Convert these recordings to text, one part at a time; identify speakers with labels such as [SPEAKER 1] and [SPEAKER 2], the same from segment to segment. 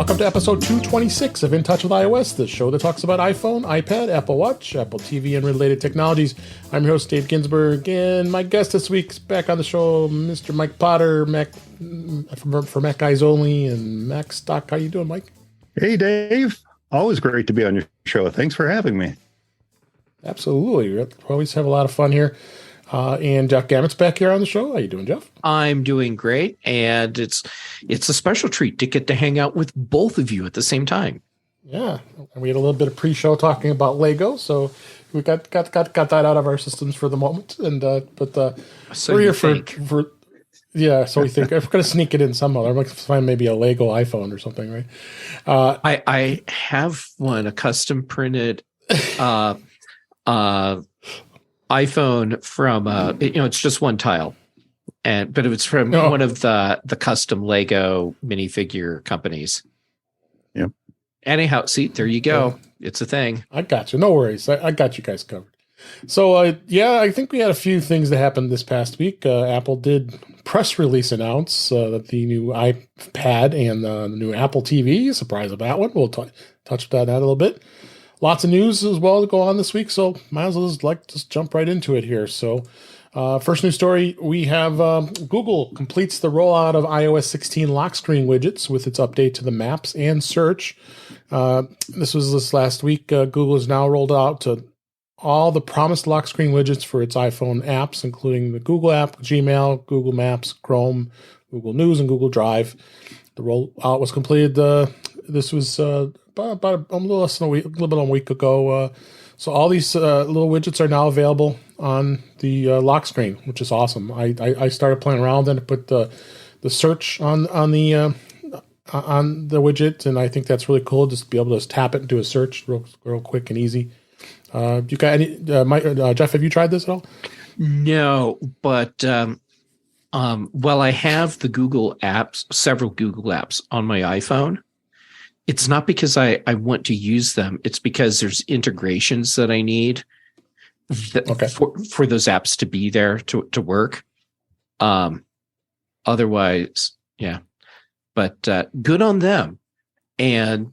[SPEAKER 1] Welcome to episode 226 of In Touch with iOS, the show that talks about iPhone, iPad, Apple Watch, Apple TV, and related technologies. I'm your host, Dave Ginsburg, and my guest this week's back on the show, Mr. Mike Potter, for Mac Guys Only and Mac Stock. How you doing, Mike?
[SPEAKER 2] Hey, Dave. Always great to be on your show. Thanks for having me.
[SPEAKER 1] Absolutely. We always have a lot of fun here. And Jeff Gamet's back here on the show. How you doing, Jeff?
[SPEAKER 3] I'm doing great, and it's a special treat to get to hang out with both of you at the same time.
[SPEAKER 1] Yeah, and we had a little bit of pre-show talking about Lego, so we got that out of our systems for the moment. And
[SPEAKER 3] So
[SPEAKER 1] we're here
[SPEAKER 3] for
[SPEAKER 1] so we think if we're going to sneak it in somehow, I'm going to find maybe a Lego iPhone or something, right?
[SPEAKER 3] I have one, a custom printed iPhone from it's just one tile, but it was from one of the custom Lego minifigure companies.
[SPEAKER 2] Yep.
[SPEAKER 3] Anyhow, see, there you go. Yeah. It's a thing.
[SPEAKER 1] I got you. No worries. I got you guys covered. So I think we had a few things that happened this past week. Apple did press release announce that the new iPad and the new Apple TV. Surprise about that one. We'll touch that a little bit. Lots of news as well to go on this week, so might as well just jump right into it here. So first news story, we have Google completes the rollout of iOS 16 lock screen widgets with its update to the Maps and Search. This last week. Google has now rolled out to all the promised lock screen widgets for its iPhone apps, including the Google app, Gmail, Google Maps, Chrome, Google News, and Google Drive. The rollout was completed. This was about a little less than a week ago. So all these little widgets are now available on the lock screen, which is awesome. I started playing around and put the search on the widget, and I think that's really cool. Just to be able to just tap it and do a search real quick and easy. You got any, Jeff? Have you tried this at all?
[SPEAKER 3] No, but while I have the Google apps, several Google apps on my iPhone, it's not because I want to use them. It's because there's integrations that I need for those apps to be there to work. Otherwise, yeah. But good on them. And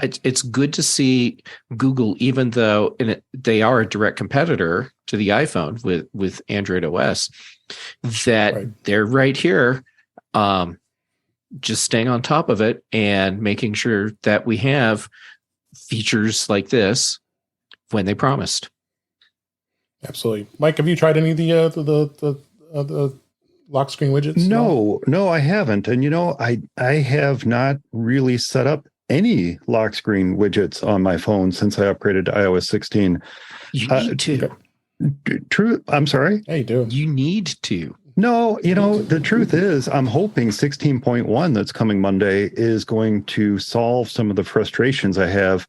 [SPEAKER 3] it's good to see Google, even though they are a direct competitor to the iPhone with Android OS, that they're right here. Just staying on top of it and making sure that we have features like this when they promised.
[SPEAKER 1] Absolutely, Mike. Have you tried any of the lock screen widgets?
[SPEAKER 2] No, I haven't. And I have not really set up any lock screen widgets on my phone since I upgraded to iOS 16.
[SPEAKER 3] You need to.
[SPEAKER 2] True. I'm sorry.
[SPEAKER 1] Yeah, you do.
[SPEAKER 3] You need to.
[SPEAKER 2] No, the truth is I'm hoping 16.1 that's coming Monday is going to solve some of the frustrations I have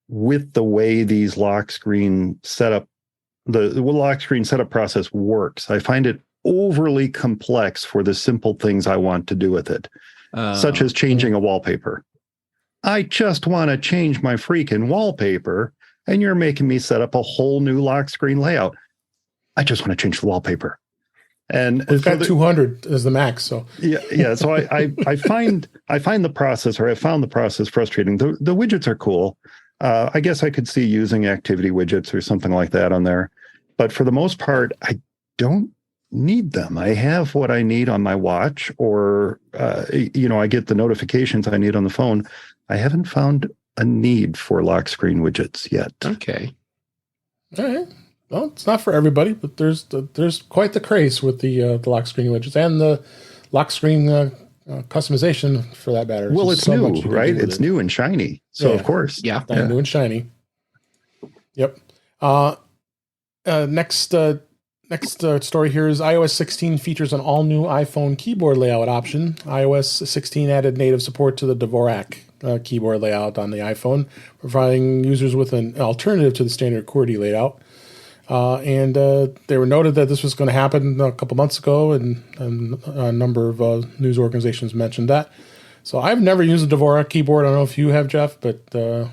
[SPEAKER 2] with the way these lock screen setup, the lock screen setup process works. I find it overly complex for the simple things I want to do with it, such as changing a wallpaper. I just want to change my freaking wallpaper, and you're making me set up a whole new lock screen layout. I just want to change the wallpaper. And
[SPEAKER 1] we've got 200 as the max. So
[SPEAKER 2] yeah. So I found the process frustrating. The widgets are cool. I guess I could see using activity widgets or something like that on there, but for the most part, I don't need them. I have what I need on my watch, or I get the notifications I need on the phone. I haven't found a need for lock screen widgets yet.
[SPEAKER 3] Okay.
[SPEAKER 1] All right. Well, it's not for everybody, but there's quite the craze with the lock screen widgets and the lock screen customization for that matter.
[SPEAKER 2] Well, it's so new, right? It's new and shiny. So of course.
[SPEAKER 3] Yeah.
[SPEAKER 1] New and shiny. Yep. Next story here is iOS 16 features an all-new iPhone keyboard layout option. iOS 16 added native support to the Dvorak keyboard layout on the iPhone, providing users with an alternative to the standard QWERTY layout. And they were noted that this was going to happen a couple months ago, and a number of news organizations mentioned that. So I've never used a Dvorak keyboard. I don't know if you have, Jeff, but
[SPEAKER 3] I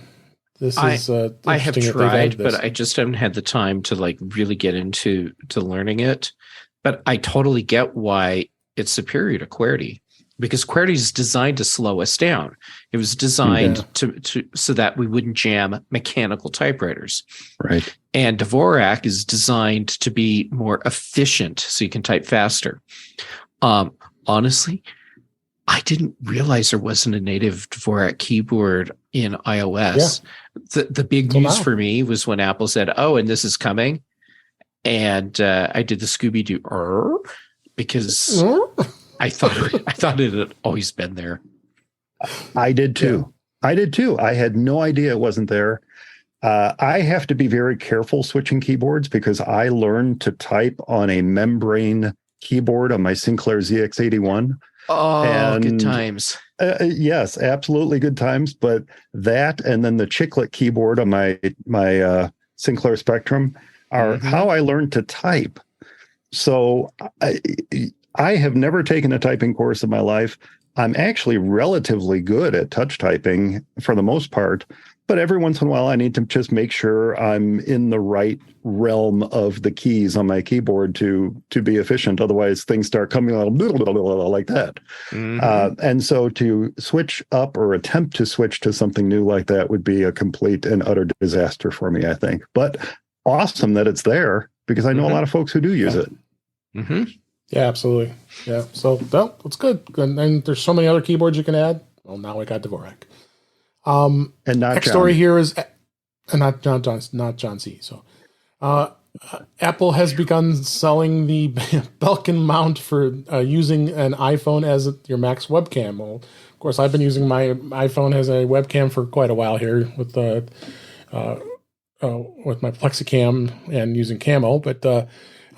[SPEAKER 3] have tried, but I just haven't had the time to really get into learning it. But I totally get why it's superior to QWERTY. because QWERTY is designed to slow us down. It was designed to so that we wouldn't jam mechanical typewriters.
[SPEAKER 2] Right.
[SPEAKER 3] And Dvorak is designed to be more efficient, so you can type faster. Honestly, I didn't realize there wasn't a native Dvorak keyboard in iOS. The big news for me was when Apple said, "Oh, and this is coming," and I did the Scooby Doo because I thought it had always been there.
[SPEAKER 2] I did too. I had no idea it wasn't there. I have to be very careful switching keyboards because I learned to type on a membrane keyboard on my Sinclair ZX81.
[SPEAKER 3] Oh, and, good times.
[SPEAKER 2] Yes, absolutely good times. But that and then the chiclet keyboard on my Sinclair Spectrum are how I learned to type. So I have never taken a typing course in my life. I'm actually relatively good at touch typing for the most part, but every once in a while I need to just make sure I'm in the right realm of the keys on my keyboard to be efficient. Otherwise, things start coming out like that. And so to switch up or attempt to switch to something new like that would be a complete and utter disaster for me, I think. But awesome that it's there because I know a lot of folks who do use it.
[SPEAKER 1] Yeah, absolutely. Yeah. So that's good. And there's so many other keyboards you can add. Well, now we got Dvorak.
[SPEAKER 2] And not
[SPEAKER 1] next story here is not John C. So Apple has begun selling the Belkin mount for using an iPhone as your Mac's webcam. Well, of course, I've been using my iPhone as a webcam for quite a while here with my Plexicam and using Camo, but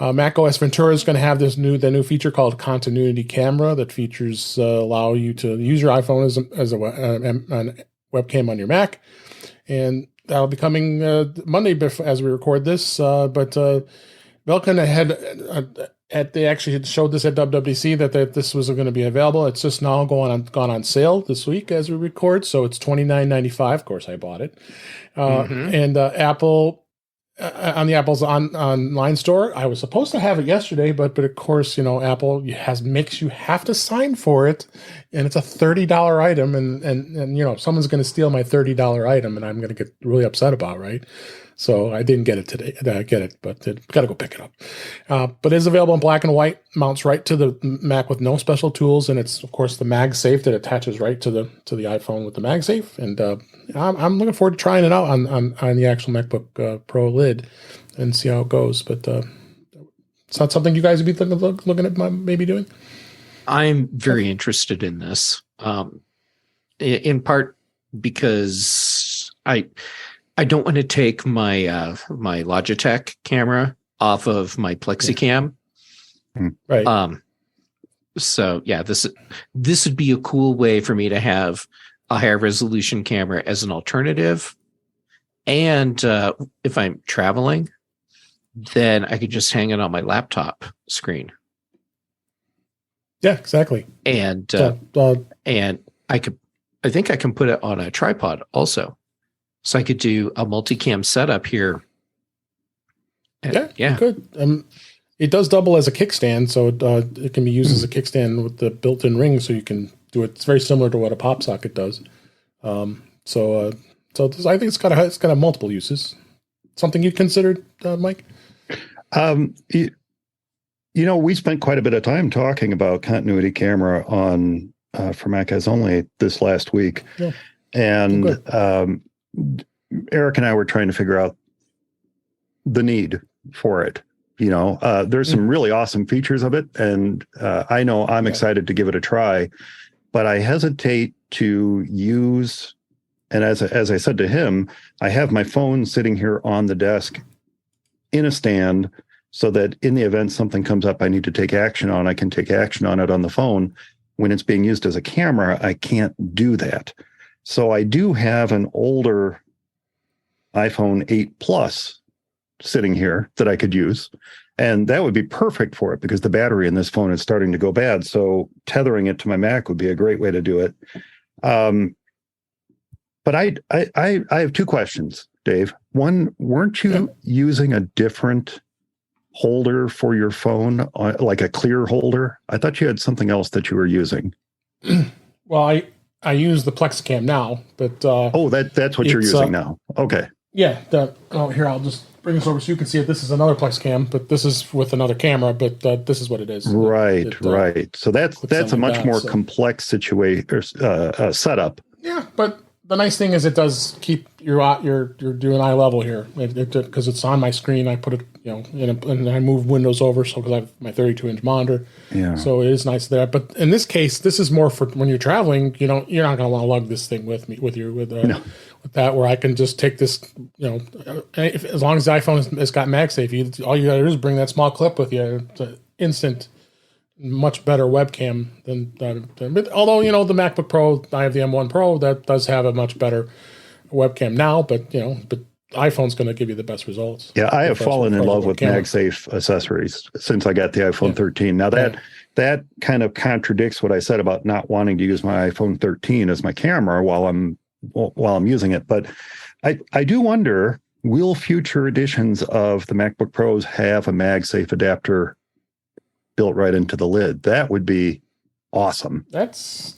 [SPEAKER 1] macOS Ventura is going to have the new feature called Continuity Camera that features allow you to use your iPhone as a webcam on your Mac, and that'll be coming Monday as we record this. But Belkin they actually had showed this at WWDC that this was going to be available. It's just now gone on sale this week as we record, so it's $29.95. Of course, I bought it, and Apple. On the Apple's online store, I was supposed to have it yesterday, but of course, Apple makes you have to sign for it, and it's a $30 item, and someone's going to steal my $30 item, and I'm going to get really upset about, right? So I didn't get it today. But got to go pick it up. But it is available in black and white. Mounts right to the Mac with no special tools, and it's of course the MagSafe that attaches right to the iPhone with the MagSafe. And I'm looking forward to trying it out on the actual MacBook Pro lid and see how it goes. But it's not something you guys would be looking at maybe doing.
[SPEAKER 3] I'm very interested in this, in part because I don't want to take my my Logitech camera off of my Plexicam.
[SPEAKER 1] Right.
[SPEAKER 3] So yeah, this would be a cool way for me to have a higher resolution camera as an alternative. And if I'm traveling, then I could just hang it on my laptop screen.
[SPEAKER 1] Yeah, exactly.
[SPEAKER 3] And and I think I can put it on a tripod also. So I could do a multicam setup here. And,
[SPEAKER 1] yeah. Good. It does double as a kickstand, so it can be used as a kickstand with the built-in ring, so you can do it. It's very similar to what a pop socket does. So I think it's got multiple uses. Something you considered, Mike?
[SPEAKER 2] We spent quite a bit of time talking about continuity camera on for Mac OS only this last week, and Eric and I were trying to figure out the need for it. There's some really awesome features of it, and I know I'm excited to give it a try, but I hesitate to use. And as I said to him, I have my phone sitting here on the desk in a stand, so that in the event something comes up I need to take action on, I can take action on it on the phone. When it's being used as a camera, I can't do that. So I do have an older iPhone 8 Plus sitting here that I could use, and that would be perfect for it because the battery in this phone is starting to go bad. So tethering it to my Mac would be a great way to do it. But I have two questions, Dave. One, weren't you using a different holder for your phone, like a clear holder? I thought you had something else that you were using.
[SPEAKER 1] Well, I use the Plexicam now, but
[SPEAKER 2] that's what you're using now. Okay.
[SPEAKER 1] Yeah. Here, I'll just bring this over so you can see it. This is another Plexicam, but this is with another camera. But this is what it is.
[SPEAKER 2] Right. So that's a much more complex situation or setup.
[SPEAKER 1] Yeah, but the nice thing is it does keep you're doing eye level here because it's on my screen. I put it and I move windows over because I have my 32-inch monitor.
[SPEAKER 2] Yeah.
[SPEAKER 1] So it is nice there. But in this case, this is more for when you're traveling. You're not going to want to lug this thing with that. Where I can just take this. As long as the iPhone has got MagSafe, all you got to do is bring that small clip with you. It's an instant. Much better webcam than but although the MacBook Pro, I have the M1 Pro that does have a much better webcam now, but iPhone's going to give you the best results.
[SPEAKER 2] Yeah, I have fallen in love with MagSafe accessories since I got the iPhone 13. Now that kind of contradicts what I said about not wanting to use my iPhone 13 as my camera while I'm using it, but I do wonder, will future editions of the MacBook Pros have a MagSafe adapter built right into the lid? That would be awesome.
[SPEAKER 1] That's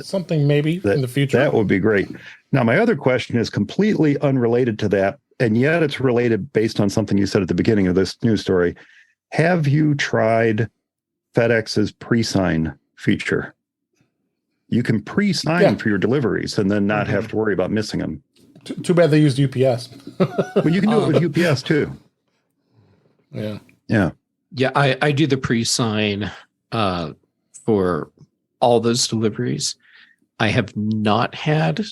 [SPEAKER 1] something maybe in the future.
[SPEAKER 2] That would be great. Now, my other question is completely unrelated to that, and yet it's related based on something you said at the beginning of this news story. Have you tried FedEx's pre-sign feature? You can pre-sign for your deliveries and then not have to worry about missing them.
[SPEAKER 1] Too bad they used UPS.
[SPEAKER 2] Well, you can do it with UPS too.
[SPEAKER 1] Yeah.
[SPEAKER 2] Yeah.
[SPEAKER 3] Yeah, I do the pre-sign for all those deliveries. I have not had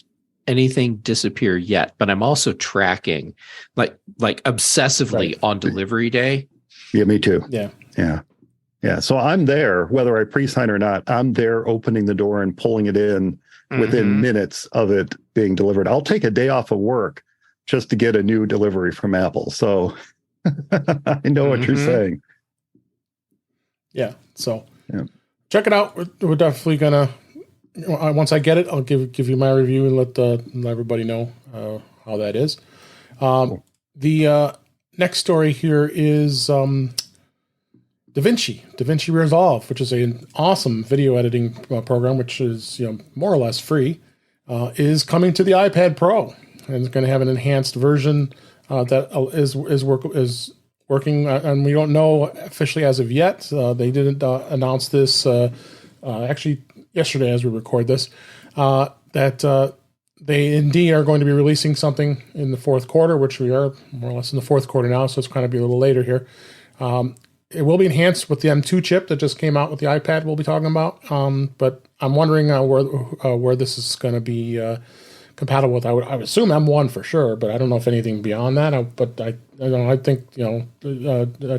[SPEAKER 3] anything disappear yet, but I'm also tracking like obsessively on delivery day.
[SPEAKER 2] Yeah, me too.
[SPEAKER 1] Yeah.
[SPEAKER 2] So I'm there, whether I pre-sign or not. I'm there opening the door and pulling it in within minutes of it being delivered. I'll take a day off of work just to get a new delivery from Apple. So I know what you're saying.
[SPEAKER 1] Yeah, so check it out. We're definitely gonna. Once I get it, I'll give you my review and let everybody know how that is.
[SPEAKER 2] Cool.
[SPEAKER 1] The next story here is DaVinci Resolve, which is an awesome video editing program, which is more or less free, is coming to the iPad Pro, and it's going to have an enhanced version that is working, and we don't know officially as of yet. They didn't announce this actually yesterday as we record this, that they indeed are going to be releasing something in the fourth quarter, which we are more or less in the fourth quarter now, so it's going to be a little later here. It will be enhanced with the M2 chip that just came out with the iPad we'll be talking about, but I'm wondering where this is going to be compatible with. I would assume M1 for sure, but I don't know if anything beyond that. I think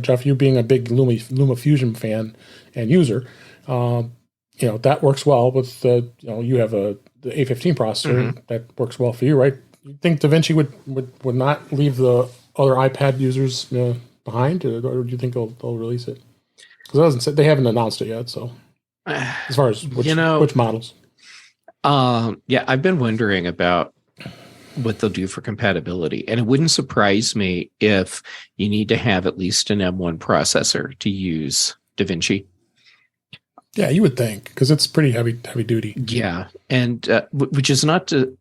[SPEAKER 1] Jeff, you being a big LumaFusion fan and user, that works well with you have the A15 processor that works well for you, right? You think DaVinci would not leave the other iPad users behind, or do you think they'll release it? Because they haven't announced it yet. So as far as which models.
[SPEAKER 3] I've been wondering about what they'll do for compatibility, and it wouldn't surprise me if you need to have at least an M1 processor to use DaVinci.
[SPEAKER 1] Yeah, you would think, because it's pretty heavy duty.
[SPEAKER 3] Yeah, and which is not to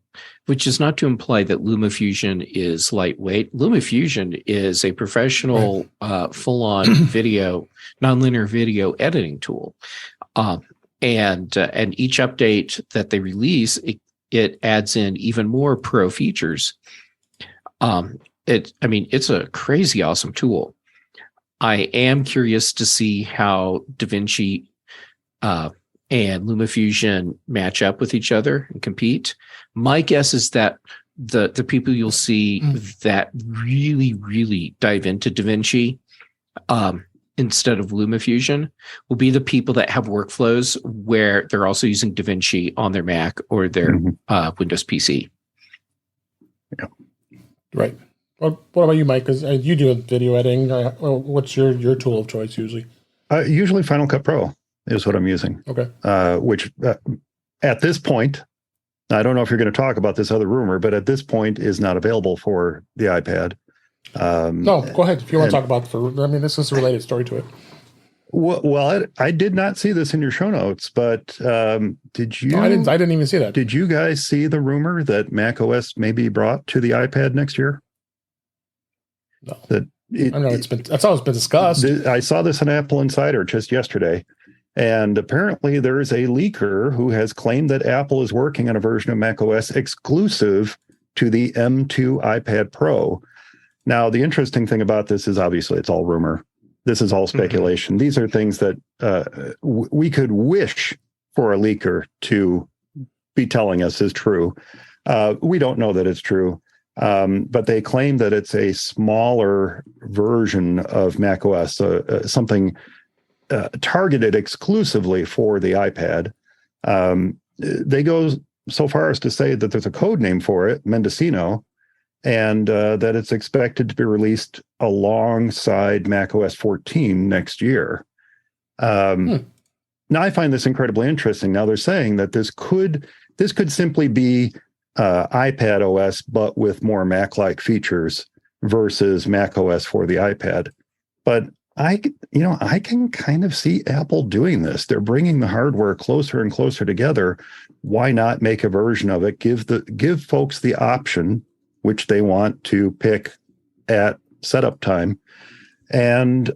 [SPEAKER 3] imply that LumaFusion is lightweight. LumaFusion is a professional, full-on nonlinear video editing tool. And each update that they release, it adds in even more pro features. It's a crazy awesome tool. I am curious to see how DaVinci and LumaFusion match up with each other and compete. My guess is that the people you'll see that really, really dive into DaVinci instead of LumaFusion will be the people that have workflows where they're also using DaVinci on their Mac or their Windows PC.
[SPEAKER 2] Yeah.
[SPEAKER 1] Right. What about you, Mike? Because you do video editing. What's your tool of choice usually?
[SPEAKER 2] Usually Final Cut Pro is what I'm using.
[SPEAKER 1] Okay.
[SPEAKER 2] Which at this point, I don't know if you're going to talk about this other rumor, but at this point is not available for the iPad.
[SPEAKER 1] No, go ahead. If you want to talk about this is a related story to it.
[SPEAKER 2] Well, I did not see this in your show notes, but did you?
[SPEAKER 1] No, I didn't even see that.
[SPEAKER 2] Did you guys see the rumor that macOS may be brought to the iPad next year?
[SPEAKER 1] No.
[SPEAKER 2] That
[SPEAKER 1] I know that's always been discussed.
[SPEAKER 2] I saw this on Apple Insider just yesterday, and apparently there is a leaker who has claimed that Apple is working on a version of macOS exclusive to the M2 iPad Pro. Now, the interesting thing about this is obviously it's all rumor. This is all speculation. These are things that we could wish for a leaker to be telling us is true. We don't know that it's true, but they claim that it's a smaller version of macOS, something targeted exclusively for the iPad. They go so far as to say that there's a code name for it, Mendocino, and that it's expected to be released alongside macOS 14 next year. Now, I find this incredibly interesting. Now, they're saying that this could simply be iPad OS, but with more Mac-like features versus macOS for the iPad. But I can kind of see Apple doing this. They're bringing the hardware closer and closer together. Why not make a version of it? Give folks the option, which they want to pick at setup time, and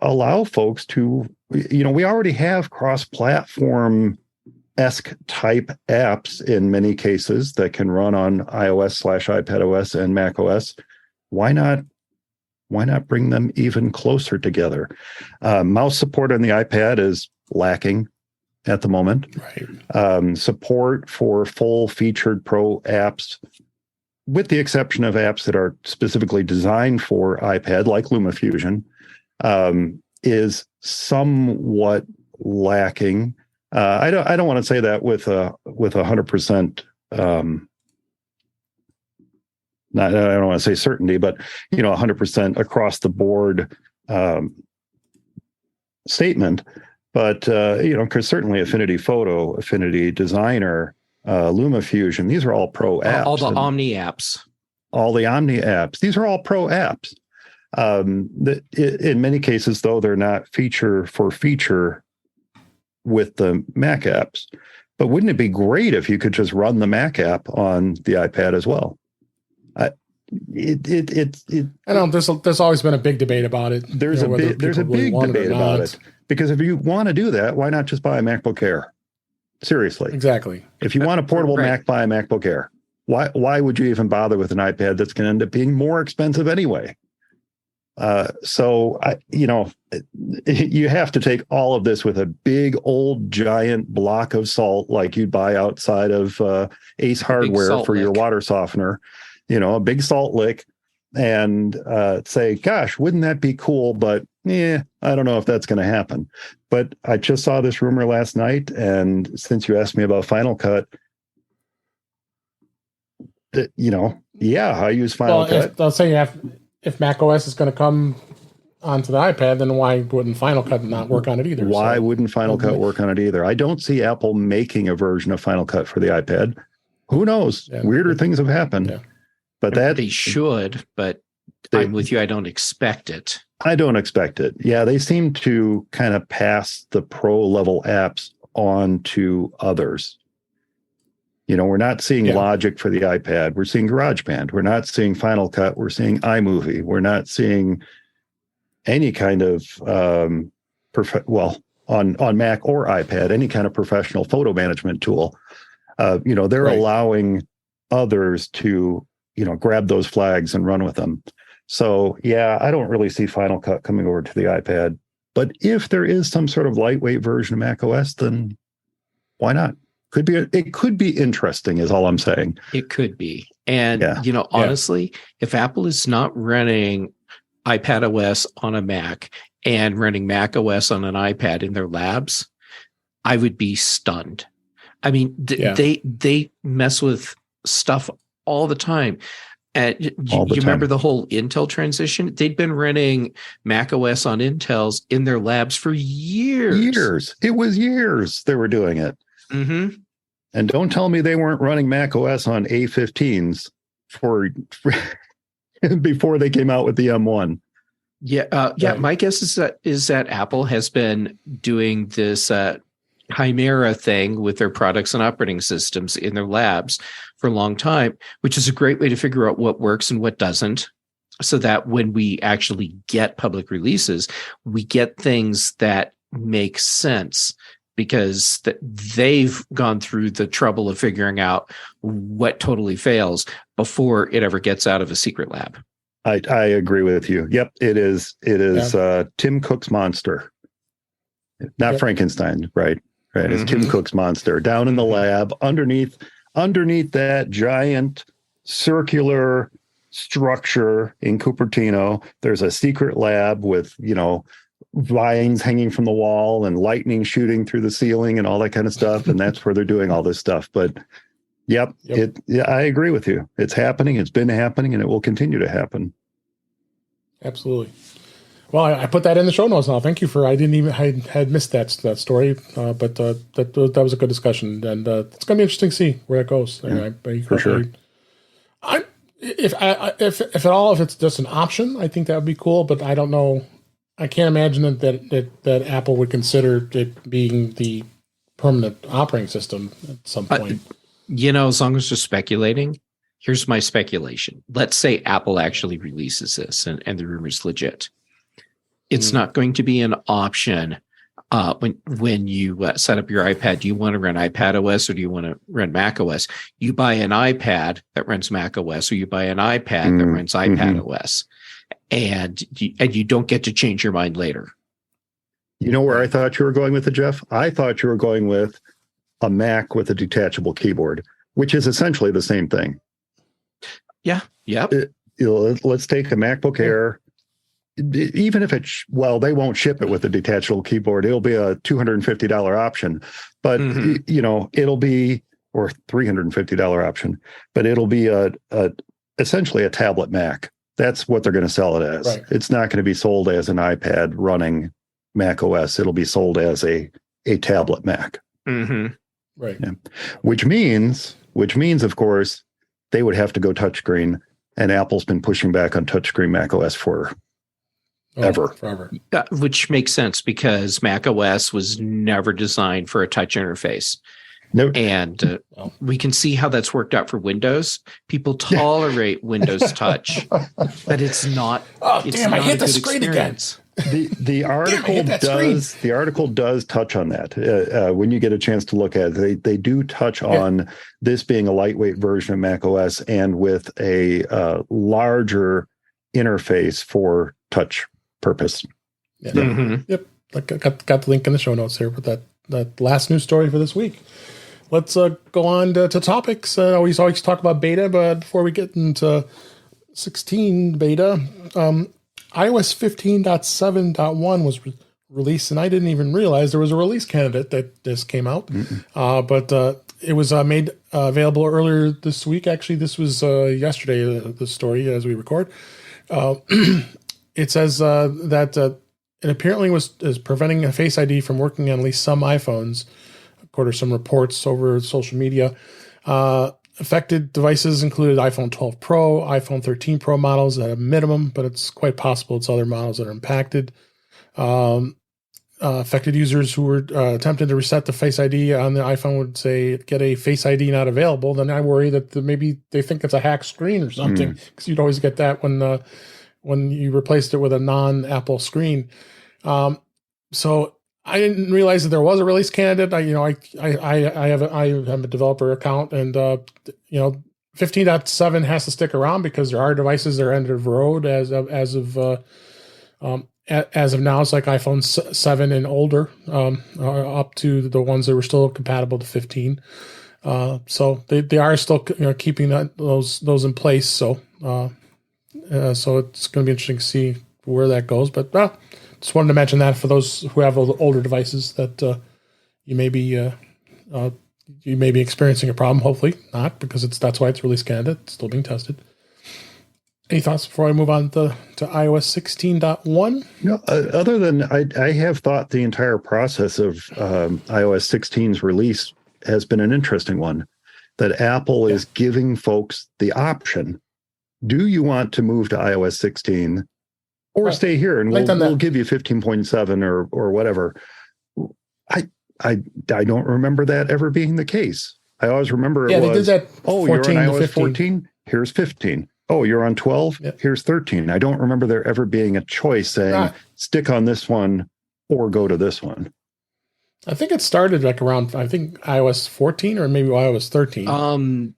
[SPEAKER 2] allow folks to, we already have cross-platform-esque type apps in many cases that can run on iOS/iPadOS and macOS. Why not bring them even closer together? Mouse support on the iPad is lacking at the moment.
[SPEAKER 1] Right.
[SPEAKER 2] Support for full-featured Pro apps, with the exception of apps that are specifically designed for iPad, like LumaFusion, is somewhat lacking. I don't want to say that with 100%. I don't want to say certainty, but 100% across the board statement. But because certainly Affinity Photo, Affinity Designer, LumaFusion, these are all Pro apps.
[SPEAKER 3] All the Omni apps.
[SPEAKER 2] All the Omni apps. These are all Pro apps. In many cases, though, they're not feature for feature with the Mac apps. But wouldn't it be great if you could just run the Mac app on the iPad as well? I
[SPEAKER 1] know there's always been a big debate about it.
[SPEAKER 2] There's a big debate about it, because if you want to do that, why not just buy a MacBook Air? Seriously.
[SPEAKER 1] Exactly.
[SPEAKER 2] If you want a portable Mac, buy a MacBook Air. Why would you even bother with an iPad that's going to end up being more expensive anyway? So you have to take all of this with a big old giant block of salt, like you'd buy outside of Ace Hardware for your water softener, a big salt lick, and say, gosh, wouldn't that be cool? But I don't know if that's going to happen. But I just saw this rumor last night, and since you asked me about Final Cut, I use Final Cut.
[SPEAKER 1] I'll say if macOS is going to come onto the iPad, then why wouldn't Final Cut not work on it either?
[SPEAKER 2] Why wouldn't Final Cut work on it either? I don't see Apple making a version of Final Cut for the iPad. Who knows? Yeah, weirder things have happened. Yeah. But
[SPEAKER 3] they should, but I'm with you. I don't expect it.
[SPEAKER 2] I don't expect it. Yeah, they seem to kind of pass the pro level apps on to others. We're not seeing Logic for the iPad. We're seeing GarageBand. We're not seeing Final Cut. We're seeing iMovie. We're not seeing any kind of on Mac or iPad, any kind of professional photo management tool. They're allowing others to grab those flags and run with them. So I don't really see Final Cut coming over to the iPad. But if there is some sort of lightweight version of macOS, then why not? It could be interesting, is all I'm saying.
[SPEAKER 3] It could be. And, honestly, if Apple is not running iPad OS on a Mac and running Mac OS on an iPad in their labs, I would be stunned. I mean, they mess with stuff all the time. And you remember the whole Intel transition? They'd been running Mac OS on Intels in their labs for years.
[SPEAKER 2] It was years they were doing it.
[SPEAKER 3] Mm-hmm.
[SPEAKER 2] And don't tell me they weren't running Mac OS on A15s for before they came out with the M1.
[SPEAKER 3] Yeah. My guess is that Apple has been doing this chimera thing with their products and operating systems in their labs for a long time, which is a great way to figure out what works and what doesn't, so that when we actually get public releases, we get things that make sense because they've gone through the trouble of figuring out what totally fails before it ever gets out of a secret lab.
[SPEAKER 2] I agree with you. Yep, it is Tim Cook's monster, not Frankenstein, right? Right, it's Tim Cook's monster down in the lab underneath that giant circular structure in Cupertino. There's a secret lab with vines hanging from the wall and lightning shooting through the ceiling and all that kind of stuff, and that's where they're doing all this stuff. But I agree with you. It's happening. It's been happening, and it will continue to happen.
[SPEAKER 1] Absolutely. Well, I put that in the show notes now. Thank you I had missed that story, but that was a good discussion, and it's going to be interesting to see where it goes.
[SPEAKER 2] Yeah, for sure.
[SPEAKER 1] If at all, if it's just an option, I think that would be cool. But I don't know. I can't imagine that Apple would consider it being the permanent operating system at some point.
[SPEAKER 3] As long as you're speculating, here's my speculation. Let's say Apple actually releases this, and the rumor's legit. It's not going to be an option when you set up your iPad. Do you want to run iPadOS or do you want to run macOS? You buy an iPad that runs macOS, or you buy an iPad that runs iPadOS, and you don't get to change your mind later.
[SPEAKER 2] You know where I thought you were going with it, Jeff? I thought you were going with a Mac with a detachable keyboard, which is essentially the same thing.
[SPEAKER 3] Yeah. Yeah.
[SPEAKER 2] Let's take a MacBook Air. Even if they won't ship it with a detachable keyboard. It'll be a $250 option, but it'll be, or $350 option, but it'll be essentially a tablet Mac. That's what they're going to sell it as. Right. It's not going to be sold as an iPad running Mac OS. It'll be sold as a tablet Mac.
[SPEAKER 3] Mm-hmm.
[SPEAKER 1] Right.
[SPEAKER 2] Yeah. Which means, of course, they would have to go touchscreen, and Apple's been pushing back on touchscreen Mac OS forever.
[SPEAKER 3] Which makes sense because Mac OS was never designed for a touch interface.
[SPEAKER 2] Nope.
[SPEAKER 3] And we can see how that's worked out for Windows. People tolerate Windows Touch, but it's not.
[SPEAKER 1] Oh,
[SPEAKER 3] it's
[SPEAKER 1] damn!
[SPEAKER 3] not
[SPEAKER 1] I hit the screen
[SPEAKER 3] experience.
[SPEAKER 1] again.
[SPEAKER 2] The article does touch on that when you get a chance to look at it. They do touch on this being a lightweight version of Mac OS and with a larger interface for touch purpose.
[SPEAKER 1] Yeah. Mm-hmm. Yep. I got the link in the show notes here with that last news story for this week. Let's go on to topics. We always talk about beta, but before we get into 16 beta, iOS 15.7.1 was released, and I didn't even realize there was a release candidate that just came out. But it was made available earlier this week. Actually, this was yesterday, the story as we record. It says that it apparently is preventing a Face ID from working on at least some iPhones, according to some reports over social media. Affected devices included iPhone 12 Pro, iPhone 13 Pro models at a minimum, but it's quite possible it's other models that are impacted. Affected users who were attempting to reset the Face ID on the iPhone would say, get a Face ID not available. Then I worry that maybe they think it's a hacked screen or something, because you'd always get that when you replaced it with a non-Apple screen. So I didn't realize that there was a release candidate. I have a developer account, and 15.7 has to stick around because there are devices that are end of road as of now. It's like iPhone 7 and older, up to the ones that were still compatible to 15. So they are still keeping those in place. So it's going to be interesting to see where that goes. But just wanted to mention that for those who have older devices that you may be experiencing a problem. Hopefully not, because that's why it's release candidate. It's still being tested. Any thoughts before I move on to iOS 16.1?
[SPEAKER 2] No, other than I have thought the entire process of iOS 16's release has been an interesting one. That Apple is giving folks the option: do you want to move to iOS 16, or stay here and
[SPEAKER 1] Like
[SPEAKER 2] we'll give you 15.7 or whatever. I don't remember that ever being the case. I always remember
[SPEAKER 1] they did that.
[SPEAKER 2] Oh, you're on iOS 14. Here's 15. Oh, you're on 12. Yep. Here's 13. I don't remember there ever being a choice saying stick on this one or go to this one.
[SPEAKER 1] I think it started like around iOS 14 or maybe iOS 13.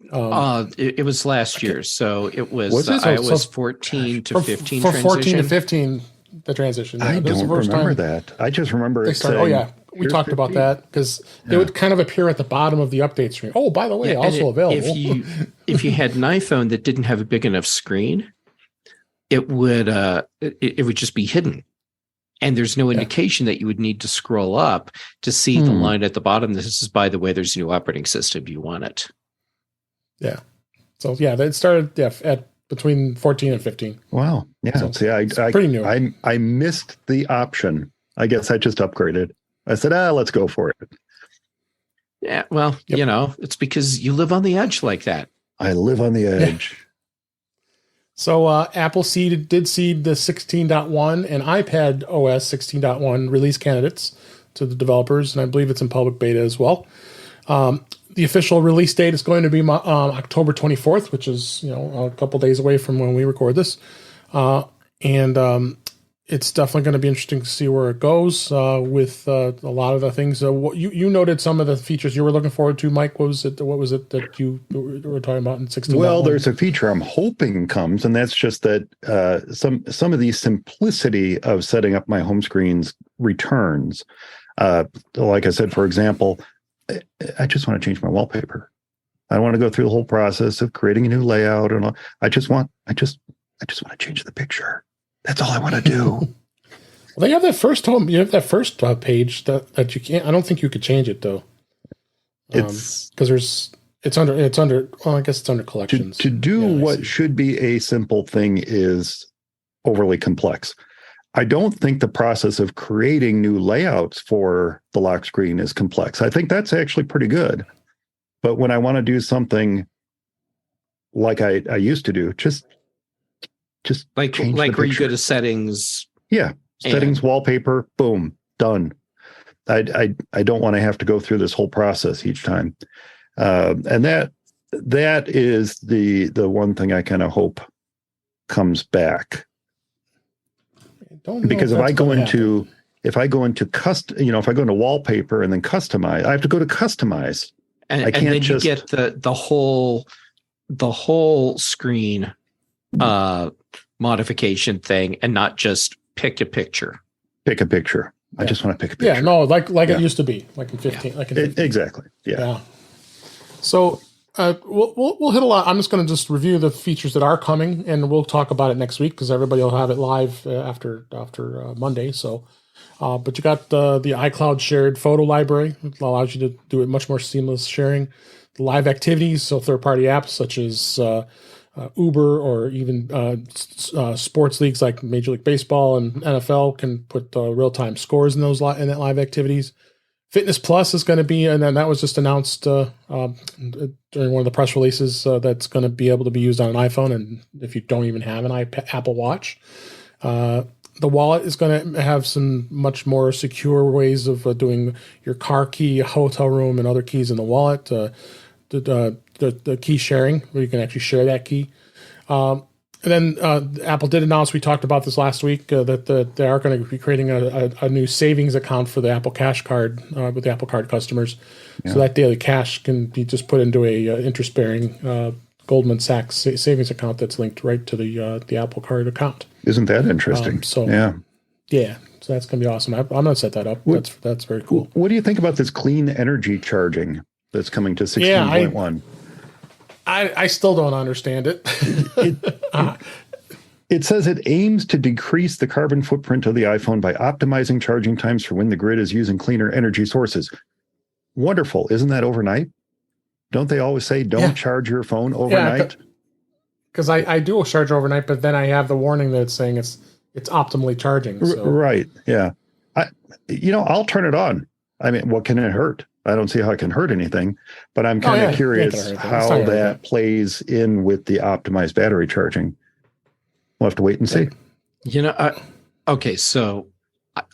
[SPEAKER 3] It was last year, so it was iOS 14 to 15
[SPEAKER 1] for
[SPEAKER 3] transition.
[SPEAKER 1] 14 to 15, the transition.
[SPEAKER 2] I don't remember that. I just remember it saying,
[SPEAKER 1] oh yeah, we talked 15. About that because it would kind of appear at the bottom of the update screen. Oh, by the way, also available.
[SPEAKER 3] If you had an iPhone that didn't have a big enough screen, it would just be hidden. And there's no indication that you would need to scroll up to see the line at the bottom. This is, by the way, there's a new operating system. You want it.
[SPEAKER 1] Yeah. So, that started at between 14 and 15.
[SPEAKER 2] Wow. Yeah. So, see, I pretty new. I missed the option. I guess I just upgraded. I said, let's go for it.
[SPEAKER 3] Yeah. Well, it's because you live on the edge like that.
[SPEAKER 2] I live on the edge.
[SPEAKER 1] So Apple did seed the 16.1 and iPad OS 16.1 release candidates to the developers, and I believe it's in public beta as well. The official release date is going to be October 24th, which is a couple days away from when we record this, and it's definitely going to be interesting to see where it goes with a lot of the things. You noted some of the features you were looking forward to, Mike. What was it that you were talking about in 16.1?
[SPEAKER 2] Well, there's a feature I'm hoping comes, and that's just that some of the simplicity of setting up my home screens returns. Like I said, for example, I just want to change my wallpaper. I don't want to go through the whole process of creating a new layout and all. I just want to change the picture. That's all I want to do.
[SPEAKER 1] Well, they have that first home. You have that first page that you can't. I don't think you could change it though. It's because it's under. Well, I guess it's under collections.
[SPEAKER 2] To do what should be a simple thing is overly complex. I don't think the process of creating new layouts for the lock screen is complex. I think that's actually pretty good. But when I want to do something like I used to do, just
[SPEAKER 3] like where you go to settings.
[SPEAKER 2] Yeah. Settings, wallpaper, boom, done. I don't want to have to go through this whole process each time. And that is the one thing I kind of hope comes back. Because if I go into wallpaper and then customize, I have to go to customize.
[SPEAKER 3] And then you get the whole screen modification thing and not just pick a picture.
[SPEAKER 2] Pick a picture. I just want to pick a picture.
[SPEAKER 1] Yeah, no, like it used to be, like in 15. Like in 15.
[SPEAKER 2] Exactly. Yeah.
[SPEAKER 1] So we'll hit a lot. I'm just going to just review the features that are coming, and we'll talk about it next week because everybody will have it live after Monday. So, but you got the iCloud shared photo library. It allows you to do it much more seamless sharing. The live activities, so third-party apps such as Uber or even sports leagues like Major League Baseball and NFL can put real-time scores in those in that live activities. Fitness Plus is going to be, and then that was just announced during one of the press releases that's going to be able to be used on an iPhone, and if you don't even have an Apple Watch. The wallet is going to have some much more secure ways of doing your car key, hotel room, and other keys in the wallet. The key sharing, where you can actually share that key. And then Apple did announce, we talked about this last week, that they are going to be creating a new savings account for the Apple Cash Card with the Apple Card customers. Yeah. So that daily cash can be just put into a interest-bearing Goldman Sachs savings account that's linked right to the Apple Card account.
[SPEAKER 2] Isn't that interesting?
[SPEAKER 1] So that's going to be awesome. I'm going to set that up. That's very cool.
[SPEAKER 2] What do you think about this clean energy charging that's coming to 16.1?
[SPEAKER 1] I still don't understand it.
[SPEAKER 2] It says it aims to decrease the carbon footprint of the iPhone by optimizing charging times for when the grid is using cleaner energy sources. Wonderful. Isn't that overnight? Don't they always say don't charge your phone overnight?
[SPEAKER 1] Because I do charge overnight, but then I have the warning that it's saying it's optimally charging. So.
[SPEAKER 2] Right. Yeah. I'll turn it on. I mean, what can it hurt? I don't see how it can hurt anything, but I'm kind of curious how that plays in with the optimized battery charging. We'll have to wait and see.
[SPEAKER 3] Okay, so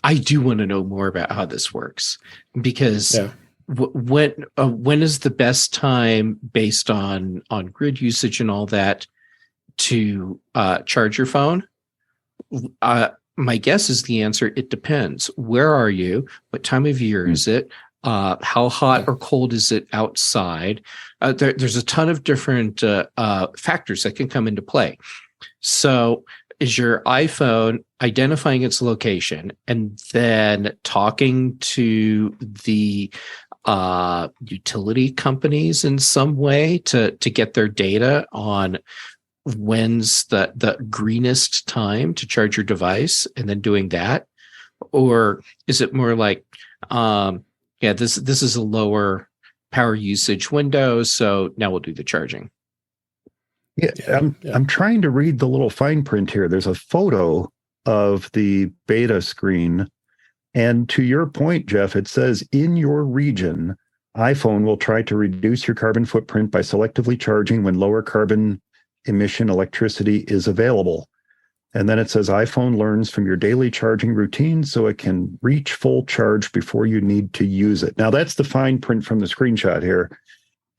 [SPEAKER 3] I do want to know more about how this works because
[SPEAKER 1] Yeah.
[SPEAKER 3] when is the best time based on grid usage and all that to charge your phone? My guess is the answer. It depends. Where are you? What time of year is it? How hot or cold is it outside? There's a ton of different factors that can come into play. So, is your iPhone identifying its location and then talking to the utility companies in some way to get their data on when's the greenest time to charge your device and then doing that? Or is it more like, this is a lower power usage window, so now we'll do the charging?
[SPEAKER 2] I'm trying to read the little fine print here. There's a photo of the beta screen. And to your point, Jeff, it says in your region, iPhone will try to reduce your carbon footprint by selectively charging when lower carbon emission electricity is available. And then it says iPhone learns from your daily charging routine so it can reach full charge before you need to use it. Now, that's the fine print from the screenshot here.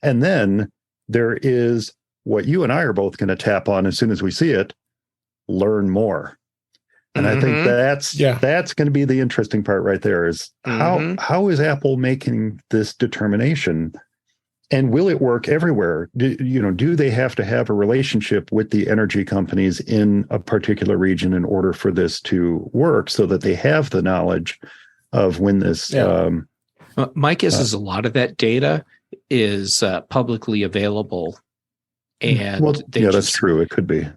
[SPEAKER 2] And then there is what you and I are both going to tap on as soon as we see it, learn more. And I think that's going to be the interesting part right there is how is Apple making this determination? And will it work everywhere? Do they have to have a relationship with the energy companies in a particular region in order for this to work so that they have the knowledge of when this...
[SPEAKER 3] My guess is a lot of that data is publicly available. And
[SPEAKER 2] that's true. It could be.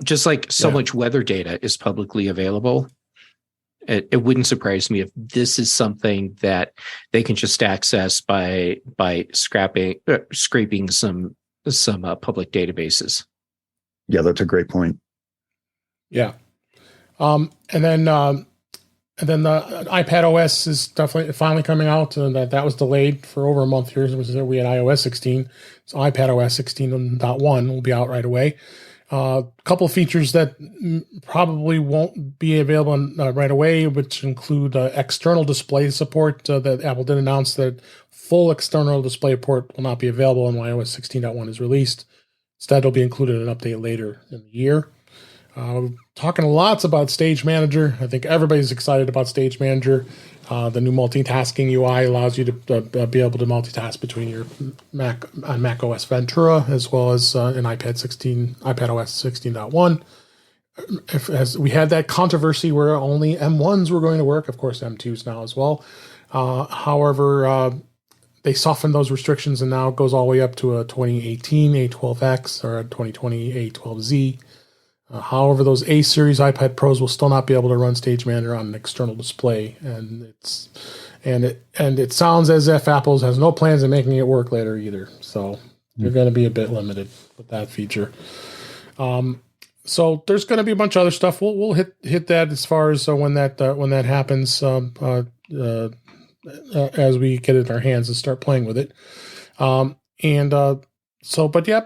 [SPEAKER 3] Just like so much weather data is publicly available. It wouldn't surprise me if this is something that they can just access by scraping some public databases.
[SPEAKER 2] Yeah, that's a great point.
[SPEAKER 1] Yeah, and then the iPad OS is definitely finally coming out, and that was delayed for over a month here. We had iOS 16, so iPad OS 16.1 will be out right away. A couple of features that probably won't be available right away, which include external display support. That Apple did announce that full external display support will not be available when iOS 16.1 is released. Instead, it'll be included in an update later in the year. Talking lots about Stage Manager. I think everybody's excited about Stage Manager. The new multitasking UI allows you to be able to multitask between your Mac OS Ventura as well as in iPad OS 16.1. As we had that controversy where only M1s were going to work, of course M2s now as well. However, they softened those restrictions and now it goes all the way up to a 2018 A12X or a 2020 A12Z. However, those A series iPad Pros will still not be able to run Stage Manager on an external display, and it sounds as if Apple has no plans of making it work later either. So they're going to be a bit limited with that feature. So there's going to be a bunch of other stuff. We'll hit that as far as when that happens as we get it in our hands and start playing with it.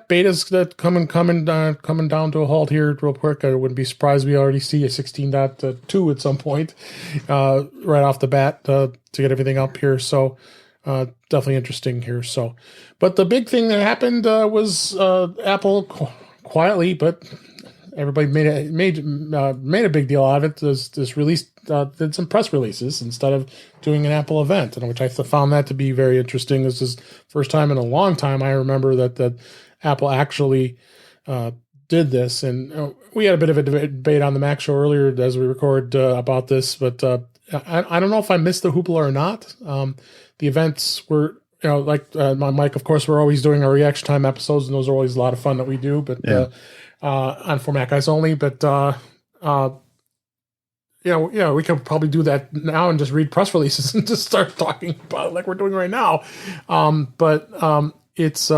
[SPEAKER 1] Beta's coming down to a halt here real quick. I wouldn't be surprised we already see a 16.2 at some point right off the bat to get everything up here. So definitely interesting here. So, but the big thing that happened was Apple quietly, but everybody made a big deal out of it. This release did some press releases instead of doing an Apple event, and which I found that to be very interesting. This is the first time in a long time I remember that Apple actually did this, and we had a bit of a debate on the Mac Show earlier as we record about this, but I don't know if I missed the hoopla or not. The events were, like my Mike, of course, we're always doing our reaction time episodes, and those are always a lot of fun that we do, but on For Mac Guys Only, but we could probably do that now and just read press releases and just start talking about it like we're doing right now. It's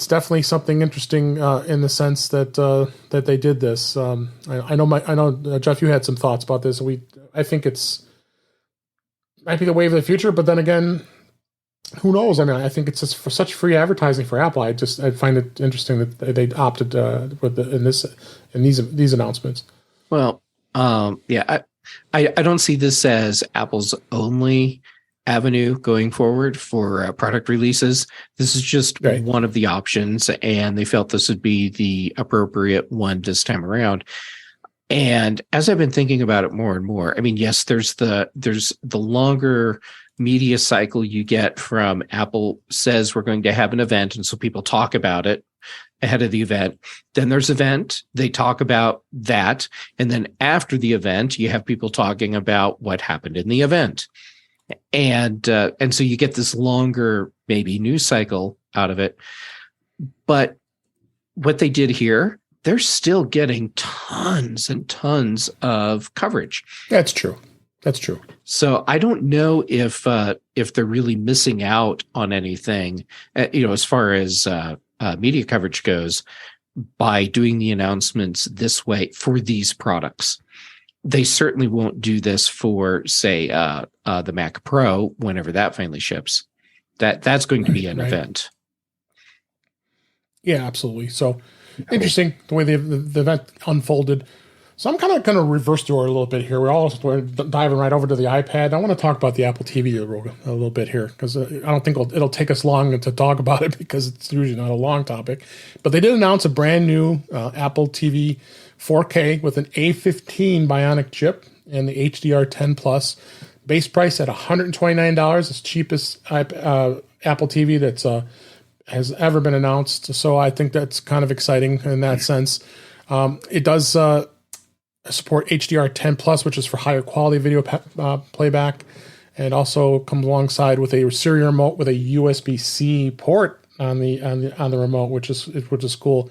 [SPEAKER 1] definitely something interesting in the sense that they did this. I know Jeff, you had some thoughts about this. I think it's might be the wave of the future, but then again, who knows? I mean, I think it's just for such free advertising for Apple. I find it interesting that they opted in these announcements.
[SPEAKER 3] Well, Yeah, I don't see this as Apple's only avenue going forward for product releases. This is just
[SPEAKER 1] Right.
[SPEAKER 3] one of the options, and they felt this would be the appropriate one this time around. And as I've been thinking about it more and more, I mean, yes, there's the longer media cycle you get from Apple says we're going to have an event, and so people talk about it ahead of the event. Then there's event, they talk about that, and then after the event, you have people talking about what happened in the event, and so you get this longer maybe news cycle out of it. But what they did here, they're still getting tons and tons of coverage.
[SPEAKER 1] That's true. That's true.
[SPEAKER 3] So I don't know if they're really missing out on anything, as far as media coverage goes, by doing the announcements this way for these products. They certainly won't do this for, say, the Mac Pro whenever that finally ships. That's going to be an event.
[SPEAKER 1] Yeah, absolutely. So interesting the way the event unfolded. So I'm kind of going to reverse the order a little bit here. We're diving right over to the iPad. I want to talk about the Apple TV a little bit here because I don't think it'll take us long to talk about it because it's usually not a long topic. But they did announce a brand new Apple TV 4K with an A15 Bionic chip and the HDR10 Plus. Base price at $129. It's cheapest Apple TV that's has ever been announced. So I think that's kind of exciting in that sense. It does support HDR10 Plus, which is for higher quality video playback, and also comes alongside with a Siri remote with a USB-C port on the remote, which is cool.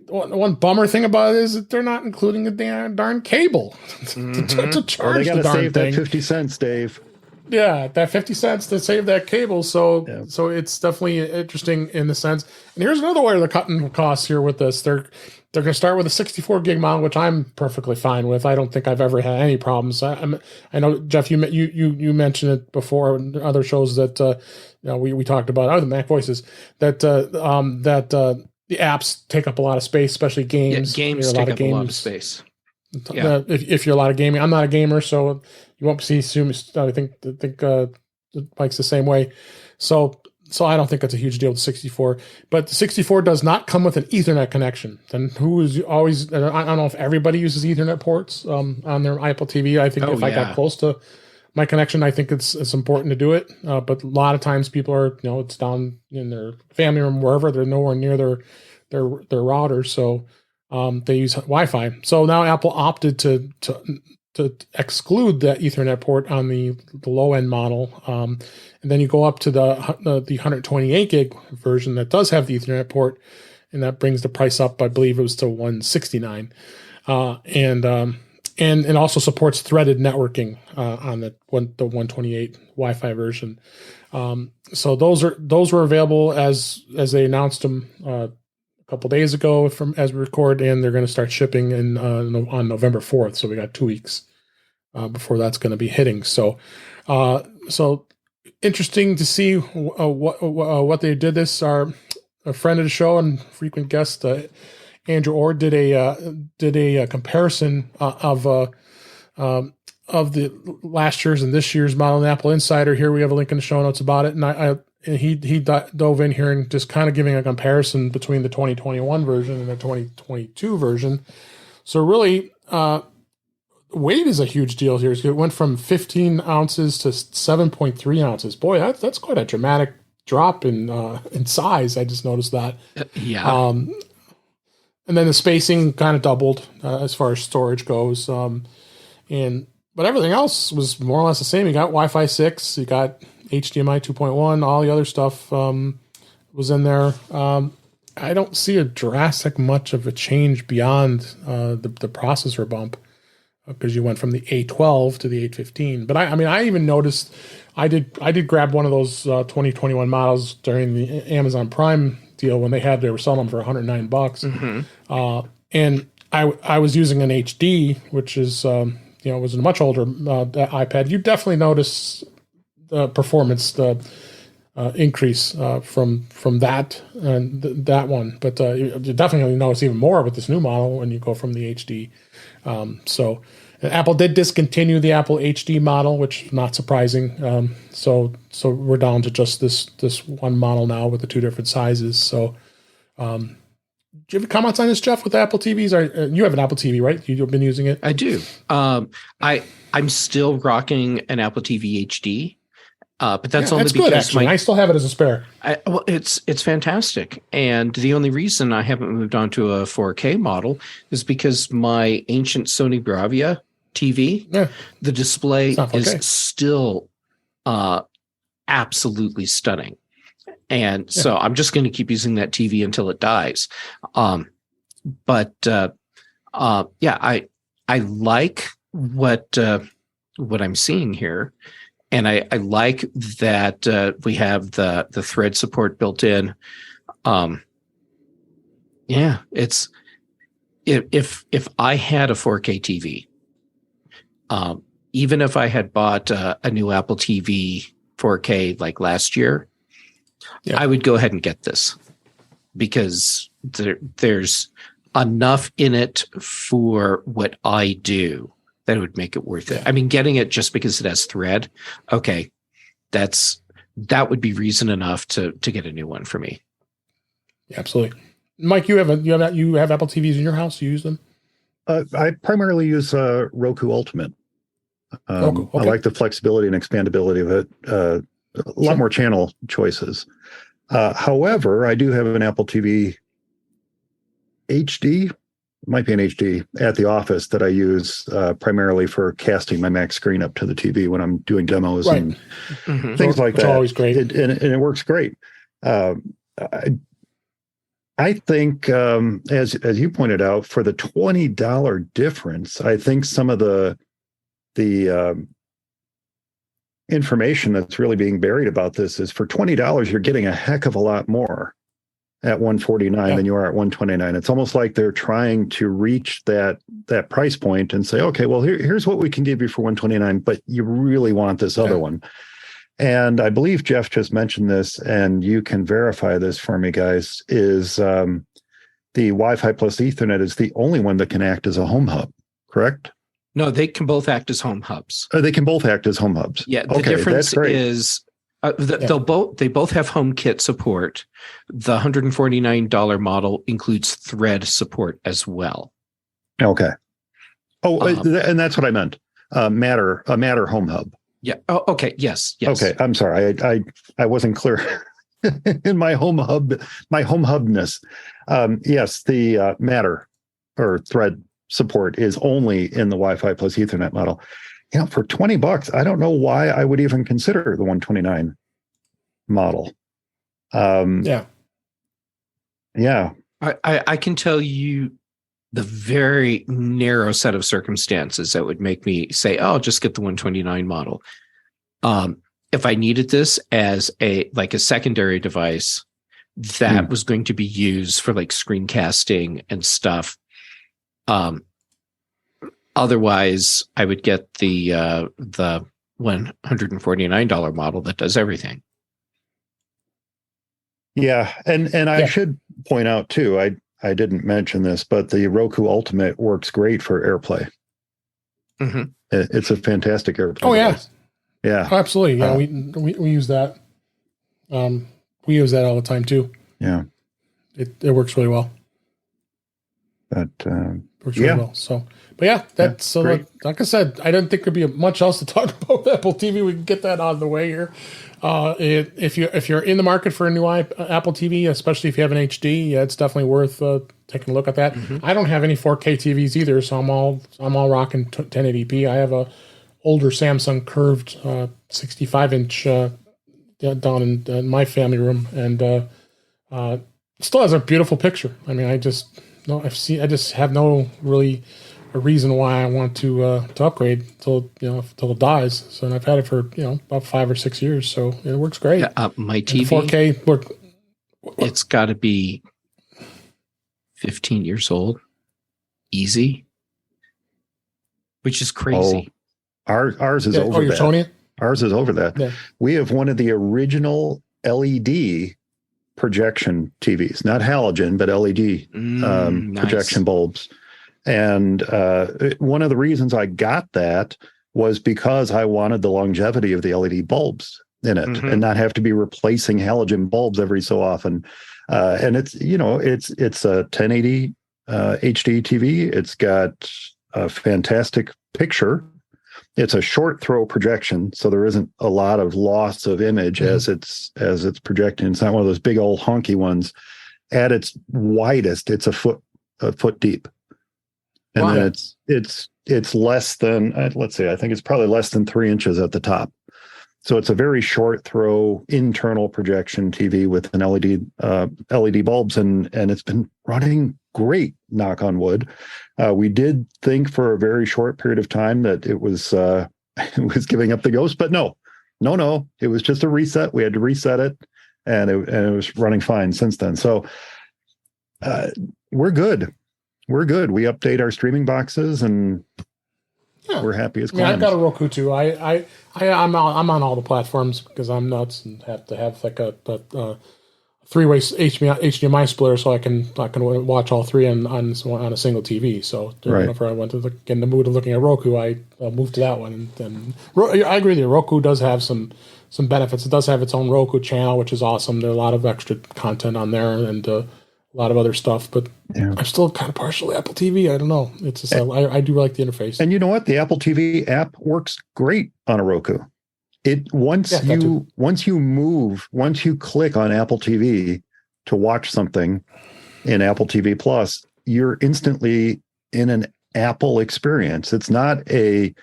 [SPEAKER 1] One bummer thing about it is that they're not including a darn cable to charge
[SPEAKER 2] they gotta
[SPEAKER 1] the darn
[SPEAKER 2] save
[SPEAKER 1] thing.
[SPEAKER 2] That 50 cents, Dave.
[SPEAKER 1] Yeah, that 50 cents to save that cable. So it's definitely interesting in the sense. And here's another way they're cutting costs here with this. They're going to start with a 64 gig model, which I'm perfectly fine with. I don't think I've ever had any problems. I know, Jeff, you mentioned it before in other shows that we talked about the Mac Voices that the apps take up a lot of space, especially games.
[SPEAKER 3] Yeah, games take up a lot of space.
[SPEAKER 1] Yeah. If you're a lot of gaming, I'm not a gamer, so you won't see. I think Mike's the same way. So I don't think that's a huge deal with 64. But the 64 does not come with an Ethernet connection. Then who is always? I don't know if everybody uses Ethernet ports on their Apple TV. I think I got close to my connection, I think it's important to do it. But a lot of times people are it's down in their family room, wherever they're nowhere near their router. So they use Wi-Fi. So now Apple opted to exclude that Ethernet port on the low end model, and then you go up to the 128 gig version that does have the Ethernet port, and that brings the price up. I believe it was to $169, and also supports threaded networking on the 128 Wi-Fi version. So those were available as they announced them couple days ago as we record, and they're going to start shipping on November 4th. So we got 2 weeks before that's going to be hitting. So interesting to see what they did. This our a friend of the show and frequent guest Andrew Orr did a comparison of the last year's and this year's model in Apple Insider. Here we have a link in the show notes about it, and he dove in here and just kind of giving a comparison between the 2021 version and the 2022 version. So really, weight is a huge deal here. It went from 15 ounces to 7.3 ounces. Boy, that's quite a dramatic drop in size. I just noticed that.
[SPEAKER 3] Yeah.
[SPEAKER 1] And then the spacing kind of doubled as far as storage goes. But everything else was more or less the same. You got Wi-Fi 6, you got HDMI 2.1, all the other stuff was in there. I don't see a drastic much of a change beyond the processor bump because you went from the A12 to the A15. But I even noticed I did grab one of those 2021 models during the Amazon Prime deal when they were selling them for $109.
[SPEAKER 3] Mm-hmm.
[SPEAKER 1] And I was using an HD, which is was a much older iPad. You definitely notice the performance increase from that and that one, but you definitely notice even more with this new model when you go from the HD. And Apple did discontinue the Apple HD model, which is not surprising. So we're down to just this one model now with the two different sizes. So, do you have comments on this, Jeff, with Apple TVs? You have an Apple TV, right? You've been using it.
[SPEAKER 3] I do. I'm still rocking an Apple TV HD. But that's only because
[SPEAKER 1] good, actually. I still have it as a spare.
[SPEAKER 3] Well, it's fantastic, and the only reason I haven't moved on to a 4K model is because my ancient Sony Bravia TV, the display is still absolutely stunning, and so I'm just going to keep using that TV until it dies. I like what I'm seeing here. And I like that we have the thread support built in. It's if I had a 4K TV, even if I had bought a new Apple TV 4K like last year, I would go ahead and get this because there's enough in it for what I do that would make it worth it. I mean, getting it just because it has thread, okay, that would be reason enough to get a new one for me.
[SPEAKER 1] Yeah, absolutely. Mike, you have Apple TVs in your house? You use them?
[SPEAKER 2] I primarily use Roku Ultimate. I like the flexibility and expandability of it. A lot more channel choices. However, I do have an Apple TV HD. Might be an HD at the office that I use primarily for casting my Mac screen up to the TV when I'm doing demos and things like that. It's
[SPEAKER 1] always great.
[SPEAKER 2] And it works great. I think, as you pointed out, for the $20 difference, I think some of the information that's really being buried about this is for $20, you're getting a heck of a lot more at $149 than you are at $129. It's almost like they're trying to reach that price point and say, okay, well, here's what we can give you for $129, but you really want this other one. And I believe Jeff just mentioned this, and you can verify this for me, guys, is the Wi-Fi plus Ethernet is the only one that can act as a home hub, correct?
[SPEAKER 3] No, they can both act as home hubs.
[SPEAKER 2] They can both act as home hubs.
[SPEAKER 3] Yeah, the difference is they both have HomeKit support. The $149 model includes thread support as well.
[SPEAKER 2] Okay. Oh, and that's what I meant. A Matter home hub.
[SPEAKER 3] Yeah. Oh, okay. Yes.
[SPEAKER 2] Okay. I'm sorry. I wasn't clear in my home hubness. Yes, the Matter or thread support is only in the Wi-Fi plus Ethernet model. For $20, I don't know why I would even consider the 129 model.
[SPEAKER 3] I can tell you the very narrow set of circumstances that would make me say, "Oh, just get the 129 model." If I needed this as a secondary device that was going to be used for like screencasting and stuff. Otherwise, I would get the $149 model that does everything. Yeah, and I should point out too, I didn't mention this, but the Roku Ultimate works great for AirPlay. Mm-hmm. It's a fantastic AirPlay.
[SPEAKER 1] Oh
[SPEAKER 2] device. Yeah,
[SPEAKER 1] oh, absolutely. Yeah, we use that. We use that all the time too.
[SPEAKER 2] Yeah,
[SPEAKER 1] it works really well.
[SPEAKER 2] But
[SPEAKER 1] works really well. So, but yeah, that's so. Like I said, I didn't think there'd be much else to talk about with Apple TV. We can get that out of the way here. If you're in the market for a new Apple TV, especially if you have an HD, it's definitely worth taking a look at that. Mm-hmm. I don't have any 4K TVs either, so I'm all rocking 1080p. I have a older Samsung curved 65-inch down in my family room, and still has a beautiful picture. I mean, I just have no really a reason why I want to upgrade until it dies. So, and I've had it for about 5 or 6 years, so it works great. My TV 4K it's got to be 15 years old, easy, which is crazy.
[SPEAKER 2] Ours is over that.
[SPEAKER 1] Tony?
[SPEAKER 2] Ours is over that.
[SPEAKER 1] Yeah.
[SPEAKER 2] We have one of the original LED projection TVs, not halogen, but LED projection bulbs. And one of the reasons I got that was because I wanted the longevity of the LED bulbs in it and not have to be replacing halogen bulbs every so often. And it's a 1080 HD TV. It's got a fantastic picture. It's a short throw projection, so there isn't a lot of loss of image as it's projecting. It's not one of those big old honky ones. At its widest, it's a foot deep, and then it's less than let's say I think it's probably less than 3 inches at the top. So it's a very short throw internal projection TV with an LED bulbs, and it's been running great. Knock on wood. We did think for a very short period of time that it was giving up the ghost, but no, it was just a reset. We had to reset it, and it was running fine since then. So we're good. We update our streaming boxes, and we're happy as clams.
[SPEAKER 1] I've got a Roku too. I'm on all the platforms because I'm nuts and have to have like a three-way HDMI splitter so I can watch all three on a single TV. So whenever I went to get in the mood of looking at Roku, I moved to that one. And I agree with you. Roku does have some benefits. It does have its own Roku channel, which is awesome. There are a lot of extra content on there and a lot of other stuff. But I'm still kind of partial to Apple TV. I don't know. It's just I do like the interface.
[SPEAKER 2] And you know what? The Apple TV app works great on a Roku. Once you click on Apple TV to watch something in Apple TV Plus, you're instantly in an Apple experience. It's not an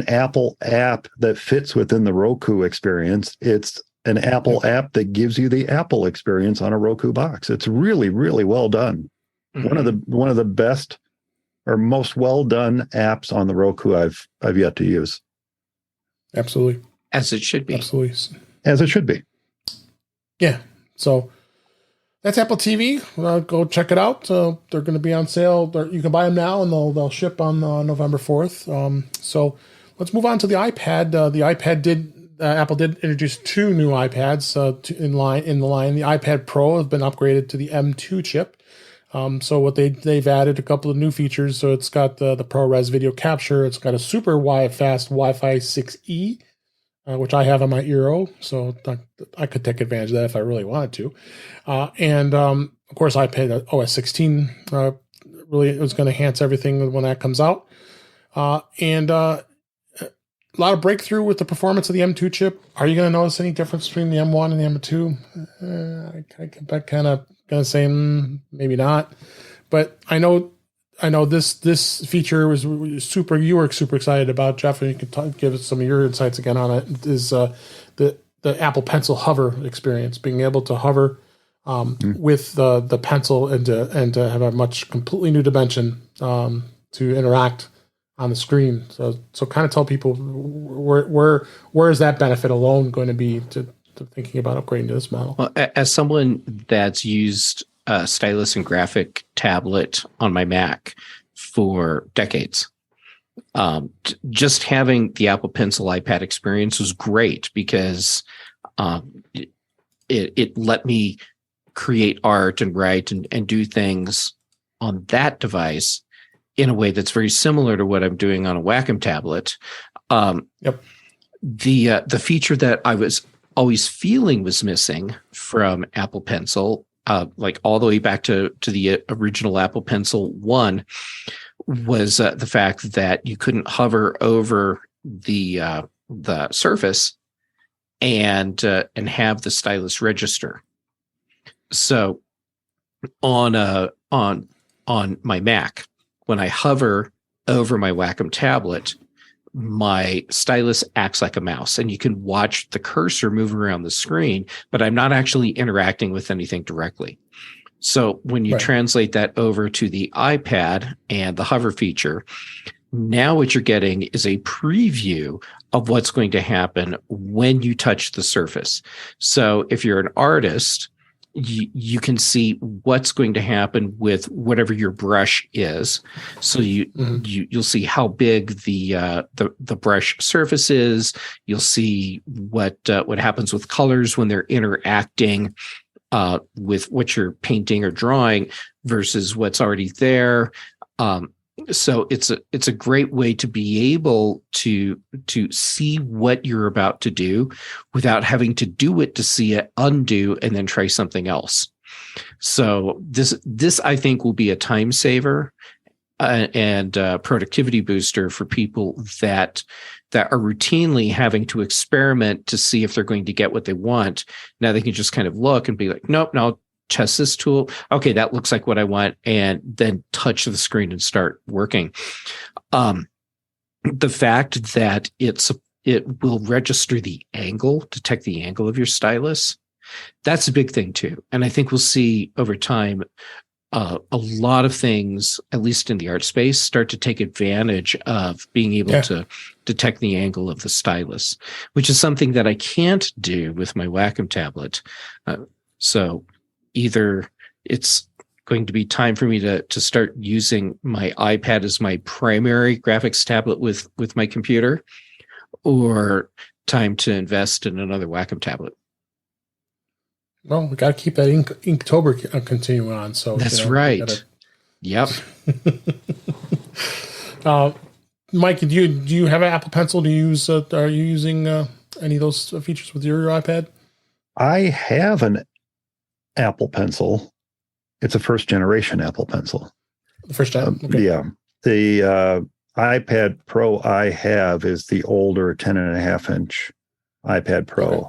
[SPEAKER 2] Apple app that fits within the Roku experience. It's an Apple app that gives you the Apple experience on a Roku box. It's really, really well done. One of the best or most well done apps on the Roku I've yet to use.
[SPEAKER 1] Absolutely.
[SPEAKER 3] As it should be.
[SPEAKER 1] Absolutely.
[SPEAKER 2] As it should be.
[SPEAKER 1] Yeah. So that's Apple TV. Go check it out. They're going to be on sale. You can buy them now, and they'll ship on November 4th. So let's move on to the iPad. The iPad Apple did introduce 2 new iPads in the line. The iPad Pro has been upgraded to the M2 chip. So what they've added a couple of new features. So it's got the ProRes video capture. It's got a super fast Wi-Fi 6E, which I have on my Eero. So I could take advantage of that if I really wanted to. And of course, iPad OS 16 really is going to enhance everything when that comes out. And a lot of breakthrough with the performance of the M2 chip. Are you going to notice any difference between the M1 and the M2? I kind of going to say maybe not, but I know this feature was super. You were super excited about, Jeff, and you can give us some of your insights again on it. Is the Apple Pencil hover experience, being able to hover with the pencil and to have a completely new dimension to interact on the screen. So kind of tell people where is that benefit alone going to be to thinking about upgrading to this model?
[SPEAKER 3] Well, as someone that's used a stylus and graphic tablet on my Mac for decades, just having the Apple Pencil iPad experience was great because it let me create art and write and do things on that device in a way that's very similar to what I'm doing on a Wacom tablet.
[SPEAKER 1] Yep.
[SPEAKER 3] The feature that I was always feeling was missing from Apple Pencil, like all the way back to the original Apple Pencil 1, was the fact that you couldn't hover over the surface and have the stylus register. So on my Mac, when I hover over my Wacom tablet, my stylus acts like a mouse, and you can watch the cursor move around the screen, but I'm not actually interacting with anything directly. So when you translate that over to the iPad and the hover feature, now what you're getting is a preview of what's going to happen when you touch the surface. So if you're an artist, you can see what's going to happen with whatever your brush is. So you'll see how big the brush surface is. You'll see what happens with colors when they're interacting with what you're painting or drawing versus what's already there. So it's a great way to be able to see what you're about to do without having to do it to see it, undo, and then try something else. So this I think will be a time saver and productivity booster for people that are routinely having to experiment to see if they're going to get what they want. Now they can just kind of look and be like, nope, no, test this tool. Okay, that looks like what I want, and then touch the screen and start working. The fact that it will register the angle, detect the angle of your stylus, that's a big thing too. And I think we'll see over time a lot of things, at least in the art space, start to take advantage of being able to detect the angle of the stylus, which is something that I can't do with my Wacom tablet. So either it's going to be time for me to start using my iPad as my primary graphics tablet with my computer, or time to invest in another Wacom tablet.
[SPEAKER 1] Well, we got to keep that Inktober continuing on. So
[SPEAKER 3] that's right. Yep.
[SPEAKER 1] Mike, do you have an Apple Pencil? Do you use? Are you using any of those features with your iPad?
[SPEAKER 2] I have an Apple Pencil. It's a first generation Apple Pencil.
[SPEAKER 1] The first time? Okay.
[SPEAKER 2] Yeah. The iPad Pro I have is the older 10.5-inch iPad Pro. Okay.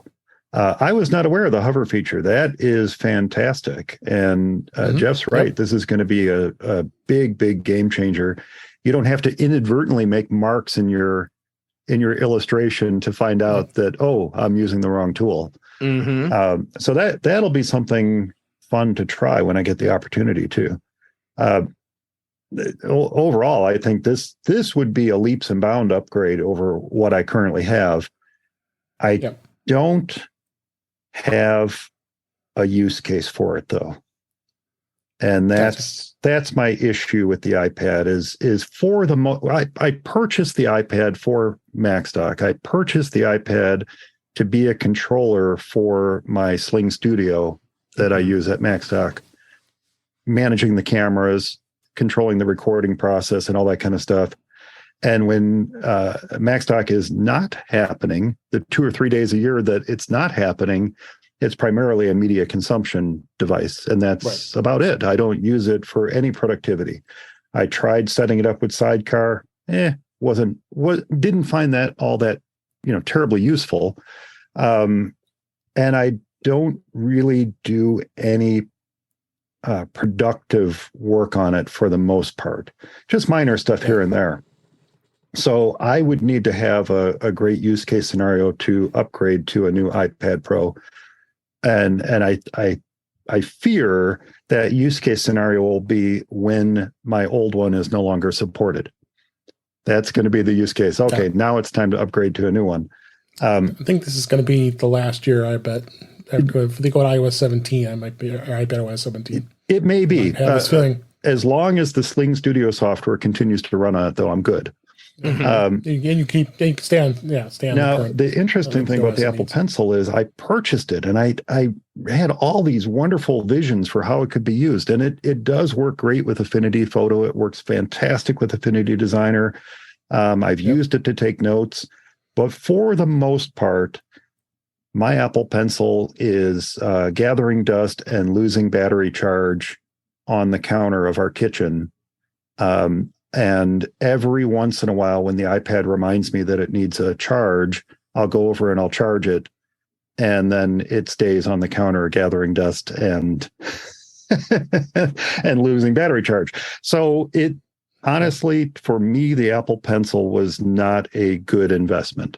[SPEAKER 2] I was not aware of the hover feature. That is fantastic. And Jeff's right. Yep. This is going to be a big, big game changer. You don't have to inadvertently make marks in your illustration to find out that, oh, I'm using the wrong tool. Mm-hmm. So that'll be something fun to try when I get the opportunity to. Overall, I think this would be a leaps and bound upgrade over what I currently have. I don't have a use case for it though. And that's my issue with the iPad is for the I purchased the iPad for MacStock. I purchased the iPad to be a controller for my Sling Studio that I use at MacStock, managing the cameras, controlling the recording process and all that kind of stuff. And when MacStock is not happening, the 2 or 3 days a year that it's not happening, it's primarily a media consumption device. And that's about it. I don't use it for any productivity. I tried setting it up with Sidecar. Didn't find that all that, terribly useful. And I don't really do any productive work on it for the most part, just minor stuff here and there. So I would need to have a great use case scenario to upgrade to a new iPad Pro. And I fear that use case scenario will be when my old one is no longer supported. That's going to be the use case. Okay, now it's time to upgrade to a new one.
[SPEAKER 1] I think this is going to be the last year, I bet. If they go to iOS 17, I might be, or iPad OS 17.
[SPEAKER 2] It may be.
[SPEAKER 1] I have this feeling.
[SPEAKER 2] As long as the Sling Studio software continues to run on it, though, I'm good.
[SPEAKER 1] Mm-hmm. You can stay on.
[SPEAKER 2] Now, the interesting thing about the Apple Pencil is I purchased it and I had all these wonderful visions for how it could be used. And it does work great with Affinity Photo. It works fantastic with Affinity Designer. I've used it to take notes. But for the most part, my Apple Pencil is gathering dust and losing battery charge on the counter of our kitchen. And every once in a while, when the iPad reminds me that it needs a charge, I'll go over and I'll charge it. And then it stays on the counter gathering dust and and losing battery charge. So it honestly, for me, the Apple Pencil was not a good investment.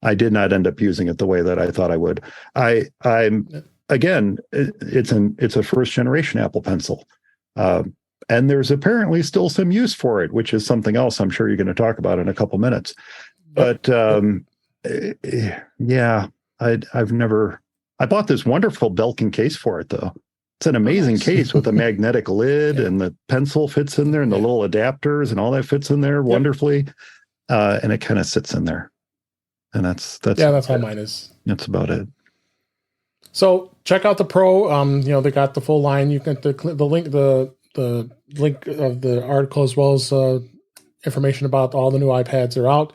[SPEAKER 2] I did not end up using it the way that I thought I would. I'm again, it's a first generation Apple Pencil. And there's apparently still some use for it, which is something else I'm sure you're going to talk about in a couple minutes. But I bought this wonderful Belkin case for it, though. It's an amazing case with a magnetic lid and the pencil fits in there and the little adapters and all that fits in there wonderfully. And it kind of sits in there. And that's
[SPEAKER 1] how mine is.
[SPEAKER 2] That's about it. So
[SPEAKER 1] check out the Pro. They got the full line. You can the link. The the link of the article as well as information about all the new iPads are out.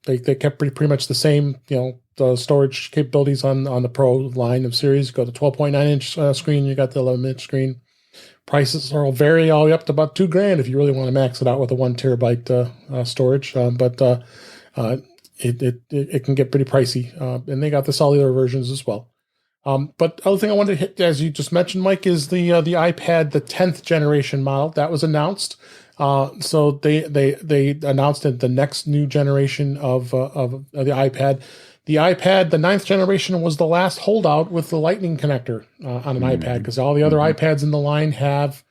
[SPEAKER 1] They kept pretty much the same, the storage capabilities on the Pro line of series. You got the 12.9-inch screen, you got the 11-inch screen. Prices will vary all the way up to about $2,000 if you really want to max it out with a 1 terabyte storage. But it can get pretty pricey, and they got the cellular versions as well. But the other thing I wanted to hit, as you just mentioned, Mike, is the iPad, the 10th generation model that was announced. So they announced that the next new generation of the iPad. The iPad, the 9th generation, was the last holdout with the Lightning connector on an iPad, because all the other iPads in the line have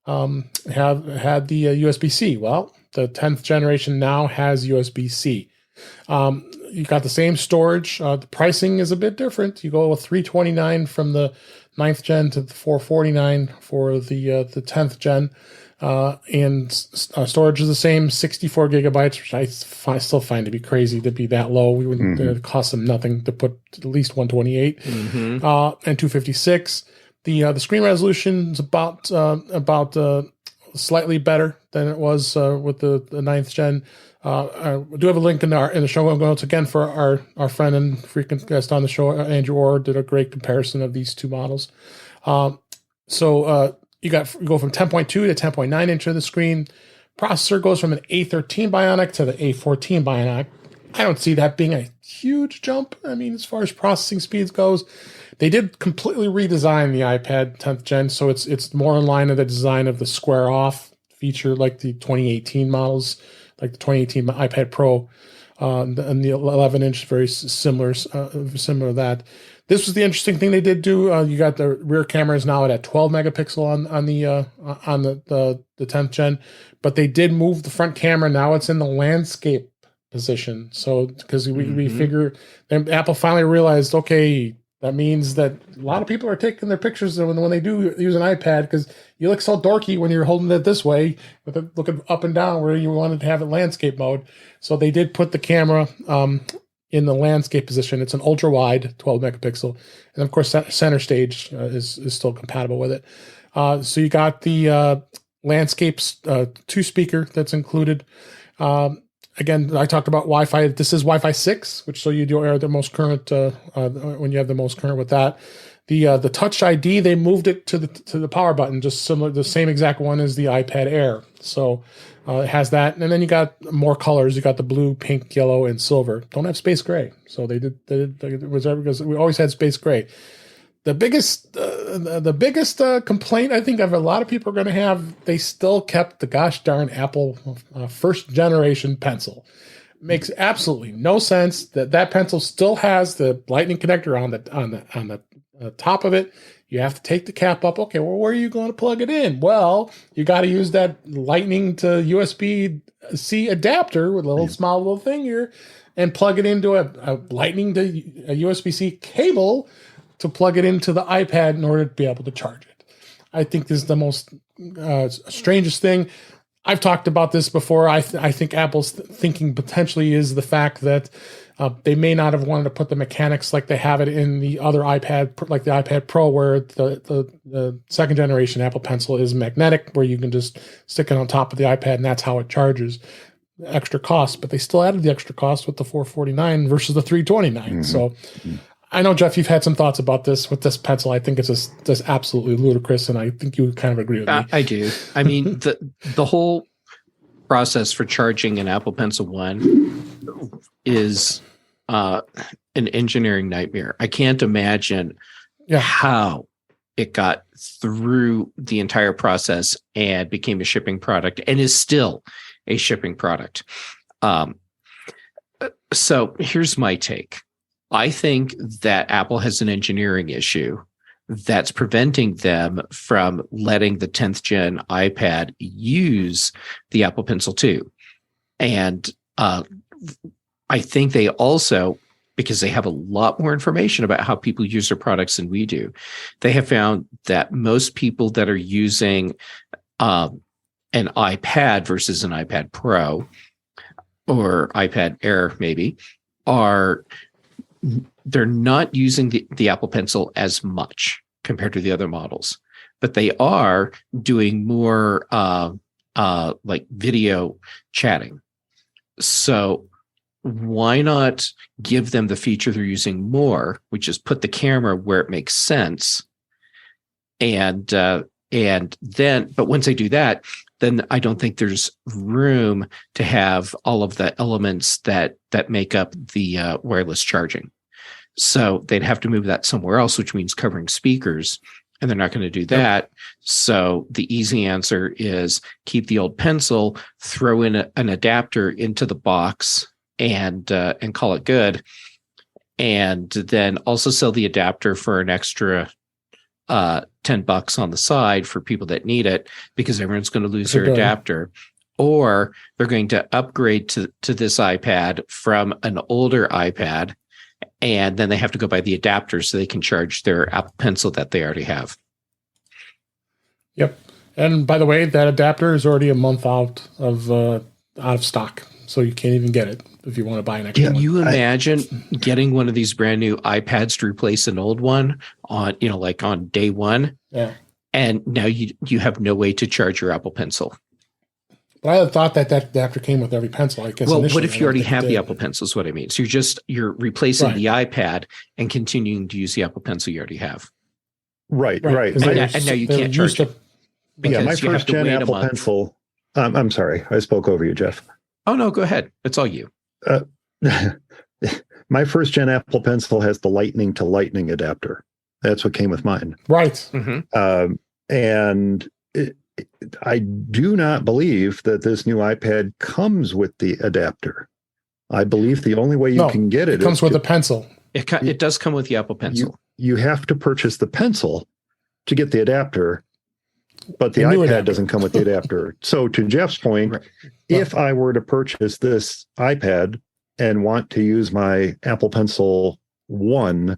[SPEAKER 1] had the USB-C. Well, the 10th generation now has USB-C. You got the same storage. The pricing is a bit different. You go with $329 from the 9th gen to the $449 for the 10th gen. And storage is the same, 64 gigabytes, which I still find to be crazy to be that low. We wouldn't, it cost them nothing to put at least 128 and 256. The screen resolution is about slightly better than it was with the 9th gen. I do have a link in the show notes again for our friend and frequent guest on the show, Andrew Orr, did a great comparison of these two models. You go from 10.2 to 10.9 inch of the screen. Processor goes from an A13 Bionic to the A14 Bionic. I don't see that being a huge jump. I mean, as far as processing speeds goes, they did completely redesign the iPad 10th gen, so it's more in line with the design of the square off feature like the 2018 models, like the 2018 iPad Pro, and the 11-inch, very similar to that. This was the interesting thing they did do. You got the rear camera is now at 12 megapixel on the 10th gen, but they did move the front camera. Now it's in the landscape position. So because we figure, and Apple finally realized, okay, that means that a lot of people are taking their pictures when they do use an iPad, because you look so dorky when you're holding it this way, with it looking up and down where you wanted to have it landscape mode. So they did put the camera in the landscape position. It's an ultra wide 12 megapixel, and of course center stage is still compatible with it. So you got the landscapes 2 speaker that's included. Again, I talked about Wi-Fi. This is Wi-Fi 6, which so you do the most current when you have the most current with that. The Touch ID, they moved it to the power button, just similar, the same exact one as the iPad Air. So it has that, and then you got more colors. You got the blue, pink, yellow, and silver. Don't have space gray. So they did it was because we always had space gray. The biggest complaint I think of a lot of people are going to have, they still kept the gosh darn Apple first generation pencil. Makes absolutely no sense that pencil still has the Lightning connector on the top of it. You have to take the cap up. Okay, well, where are you going to plug it in? Well, you got to use that Lightning to USB-C adapter with a little thing here, and plug it into a Lightning to a USB-C cable to plug it into the iPad in order to be able to charge it. I think this is the most strangest thing. I've talked about this before. I think Apple's thinking potentially is the fact that they may not have wanted to put the mechanics like they have it in the other iPad, like the iPad Pro, where the second generation Apple Pencil is magnetic, where you can just stick it on top of the iPad and that's how it charges. Extra cost, but they still added the extra cost with the $449 versus the $329. So I know, Jeff, you've had some thoughts about this with this pencil. I think it's just absolutely ludicrous, and I think you kind of agree with me.
[SPEAKER 3] I do. I mean, the whole process for charging an Apple Pencil 1 is an engineering nightmare. I can't imagine how it got through the entire process and became a shipping product, and is still a shipping product. So here's my take. I think that Apple has an engineering issue that's preventing them from letting the 10th gen iPad use the Apple Pencil 2. And I think they also, because they have a lot more information about how people use their products than we do, they have found that most people that are using an iPad versus an iPad Pro or iPad Air maybe they're not using the Apple Pencil as much compared to the other models. but they are doing more like video chatting. So why not give them the feature they're using more, which is put the camera where it makes sense, and then, but once they do that, then I don't think there's room to have all of the elements that make up the wireless charging. So they'd have to move that somewhere else, which means covering speakers, and they're not going to do that. Yep. So the easy answer is keep the old pencil, throw in an adapter into the box, and call it good. And then also sell the adapter for an extra $10 on the side for people that need it, because everyone's going to lose their adapter, or they're going to upgrade to this iPad from an older iPad, and then they have to go buy the adapter so they can charge their Apple Pencil that they already have.
[SPEAKER 1] Yep. And by the way, that adapter is already a month out of stock, so you can't even get it if you want to buy an extra.
[SPEAKER 3] Can you imagine getting one of these brand new iPads to replace an old one on, like on day one?
[SPEAKER 1] Yeah.
[SPEAKER 3] And now you have no way to charge your Apple Pencil.
[SPEAKER 1] But I had thought that adapter came with every pencil. I guess.
[SPEAKER 3] Well, what if you already have the Apple Pencil? Is what I mean. So you're replacing the iPad and continuing to use the Apple Pencil you already have.
[SPEAKER 2] Right.
[SPEAKER 3] And now you can't charge it.
[SPEAKER 2] Yeah, my first gen Apple Pencil. I'm sorry, I spoke over you, Jeff.
[SPEAKER 3] Oh no, go ahead. It's all you.
[SPEAKER 2] My first gen Apple Pencil has the lightning to lightning adapter. That's what came with mine.
[SPEAKER 1] Right.
[SPEAKER 3] Mm-hmm.
[SPEAKER 2] And I do not believe that this new iPad comes with the adapter. I believe the only way you can get it
[SPEAKER 1] comes with a pencil.
[SPEAKER 3] It does come with the Apple Pencil.
[SPEAKER 2] You have to purchase the pencil to get the adapter, but the iPad doesn't come with the adapter. So to Jeff's point, if I were to purchase this iPad and want to use my Apple Pencil 1,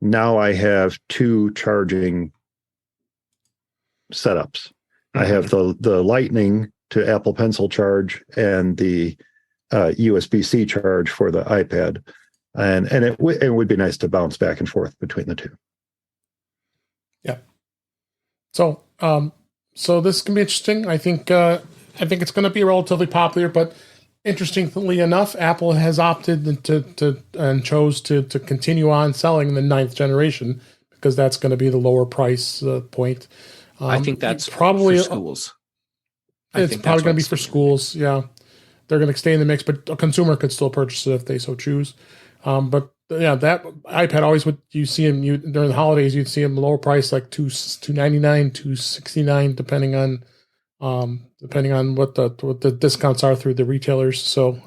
[SPEAKER 2] now I have 2 charging setups. I have the Lightning to Apple Pencil charge and the USB-C charge for the iPad. And it would be nice to bounce back and forth between the two.
[SPEAKER 1] Yeah. So this can be interesting. I think it's going to be relatively popular, but interestingly enough, Apple has opted to and chose to continue on selling the 9th generation, because that's going to be the lower price point.
[SPEAKER 3] I think that's probably for schools.
[SPEAKER 1] It's probably going to be for schools. Yeah, they're going to stay in the mix, but a consumer could still purchase it if they so choose. But yeah, that iPad always you see them during the holidays. You'd see them lower price, like $299, $269, depending on what the discounts are through the retailers. So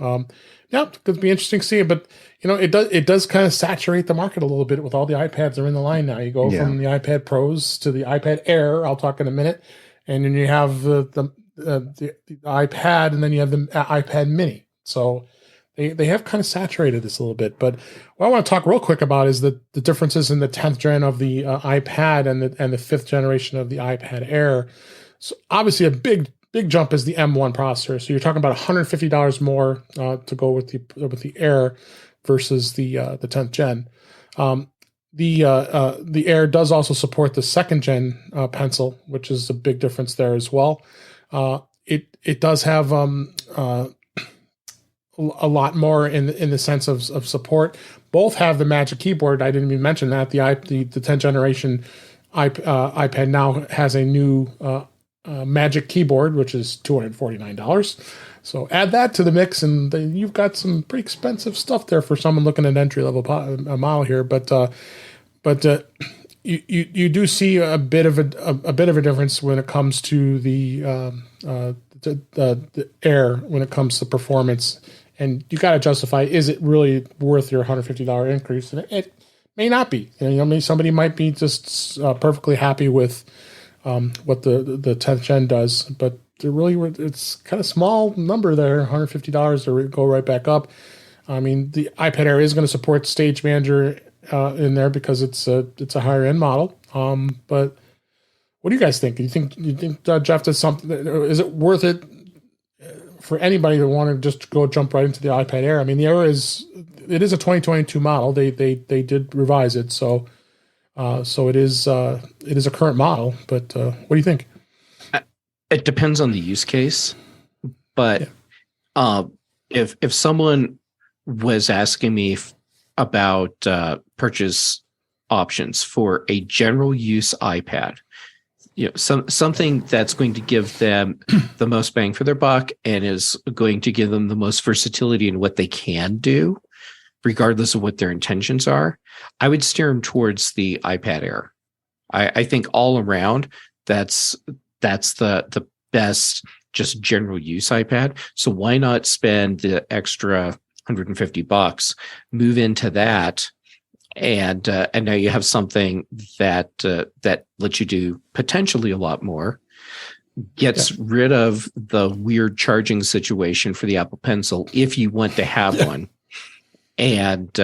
[SPEAKER 1] yeah, it could be interesting to see it. But it does kind of saturate the market a little bit with all the iPads that are in the line now. You go from the iPad Pros to the iPad Air. I'll talk in a minute, and then you have the iPad, and then you have the iPad Mini. So they have kind of saturated this a little bit. But what I want to talk real quick about is the differences in the 10th gen of the iPad and the 5th generation of the iPad Air. So obviously a big jump is the M1 processor. So you're talking about $150 more to go with the Air versus the 10th gen. The Air does also support the 2nd gen pencil, which is a big difference there as well. It does have a lot more in the sense of support. Both have the Magic Keyboard. I didn't even mention that the 10th generation iPad now has a new Magic Keyboard, which is $249. So add that to the mix, and you've got some pretty expensive stuff there for someone looking at entry level model here. But you do see a bit of a difference when it comes to the Air, when it comes to performance, and you got to justify, is it really worth your $150 increase? And it may not be. Somebody might be just perfectly happy with what the 10th gen does, but it's kind of small number there, $150 to go right back up. I mean, the iPad Air is going to support Stage Manager in there because it's a higher end model. But what do you guys think? You think Jeff does something? Is it worth it for anybody that want to just jump right into the iPad Air? I mean, the Air is a 2022 model. They did revise it, so So it is a current model. But what do you think?
[SPEAKER 3] It depends on the use case, but
[SPEAKER 1] Yeah.
[SPEAKER 3] if someone was asking me about purchase options for a general use iPad, something that's going to give them the most bang for their buck and is going to give them the most versatility in what they can do, regardless of what their intentions are, I would steer them towards the iPad Air. I think all around that's the best just general use iPad. So why not spend the extra $150, move into that, and now you have something that lets you do potentially a lot more, gets rid of the weird charging situation for the Apple Pencil if you want to have one, and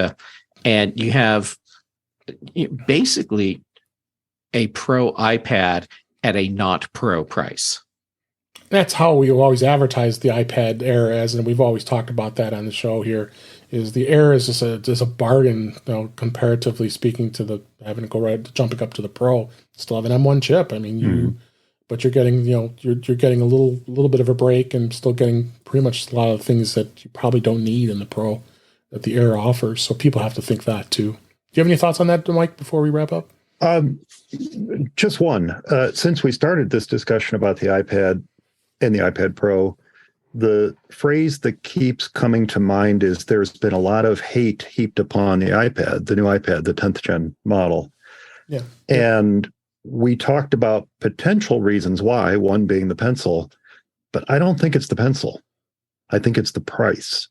[SPEAKER 3] you have basically a pro iPad at a not pro price.
[SPEAKER 1] That's how we always advertise the iPad Air as, and we've always talked about that on the show here. Is the Air is just a bargain, comparatively speaking to the having to go jumping up to the Pro. Still have an M1 chip. I mean, but you're getting you're getting a little bit of a break and still getting pretty much a lot of things that you probably don't need in the Pro that the Air offers. So people have to think that too. Do you have any thoughts on that, Mike? Before we wrap up,
[SPEAKER 2] just one. Since we started this discussion about the iPad and the iPad Pro, the phrase that keeps coming to mind is there's been a lot of hate heaped upon the iPad, the new iPad, the 10th gen model.
[SPEAKER 1] Yeah.
[SPEAKER 2] And we talked about potential reasons why, one being the pencil, but I don't think it's the pencil. I think it's the price.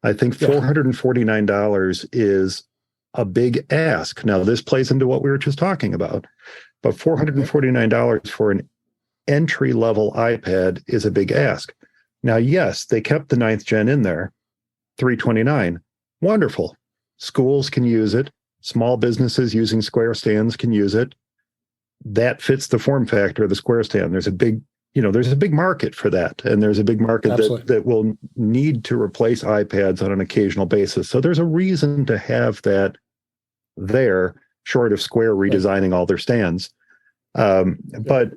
[SPEAKER 2] I think $449 is a big ask. Now, this plays into what we were just talking about, but $449 for an entry-level iPad is a big ask. Now, yes, they kept the 9th gen in there, $329. Wonderful. Schools can use it. Small businesses using square stands can use it. That fits the form factor of the square stand. There's a big market for that. And there's a big market that will need to replace iPads on an occasional basis. So there's a reason to have that there, short of Square redesigning all their stands. But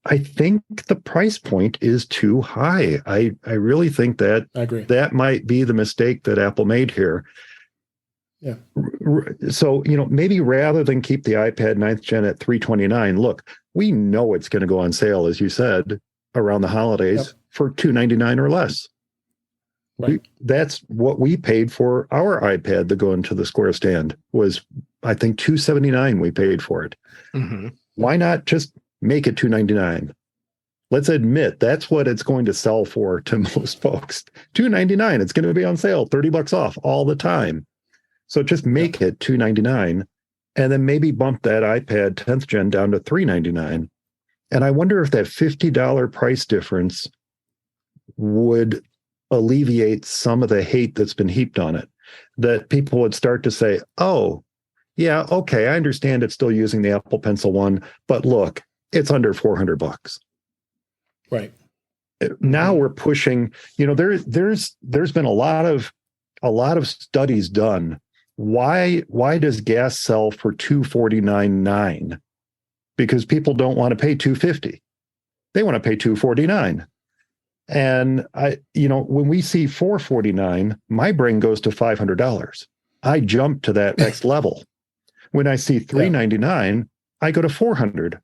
[SPEAKER 2] I think the price point is too high. I really think that that might be the mistake that Apple made here.
[SPEAKER 1] Yeah.
[SPEAKER 2] So, maybe rather than keep the iPad 9th gen at $329, look, we know it's going to go on sale, as you said, around the holidays for $299 or less.
[SPEAKER 1] Right.
[SPEAKER 2] That's what we paid for our iPad to go into the Square stand was, I think, $279 we paid for it.
[SPEAKER 3] Mm-hmm.
[SPEAKER 2] Why not just make it $299? Let's admit that's what it's going to sell for to most folks. $299. It's going to be on sale, $30 off all the time. So just make it $299 and then maybe bump that iPad 10th gen down to $399. And I wonder if that $50 price difference would alleviate some of the hate that's been heaped on it, that people would start to say, oh, yeah, okay, I understand it's still using the Apple Pencil 1, but look, it's under $400.
[SPEAKER 1] Right.
[SPEAKER 2] Now we're pushing, there's been a lot of studies done. Why does gas sell for $249.9? Because people don't want to pay $250. They want to pay $249. And when we see $449, my brain goes to $500. I jump to that next level. When I see $399, I go to $400.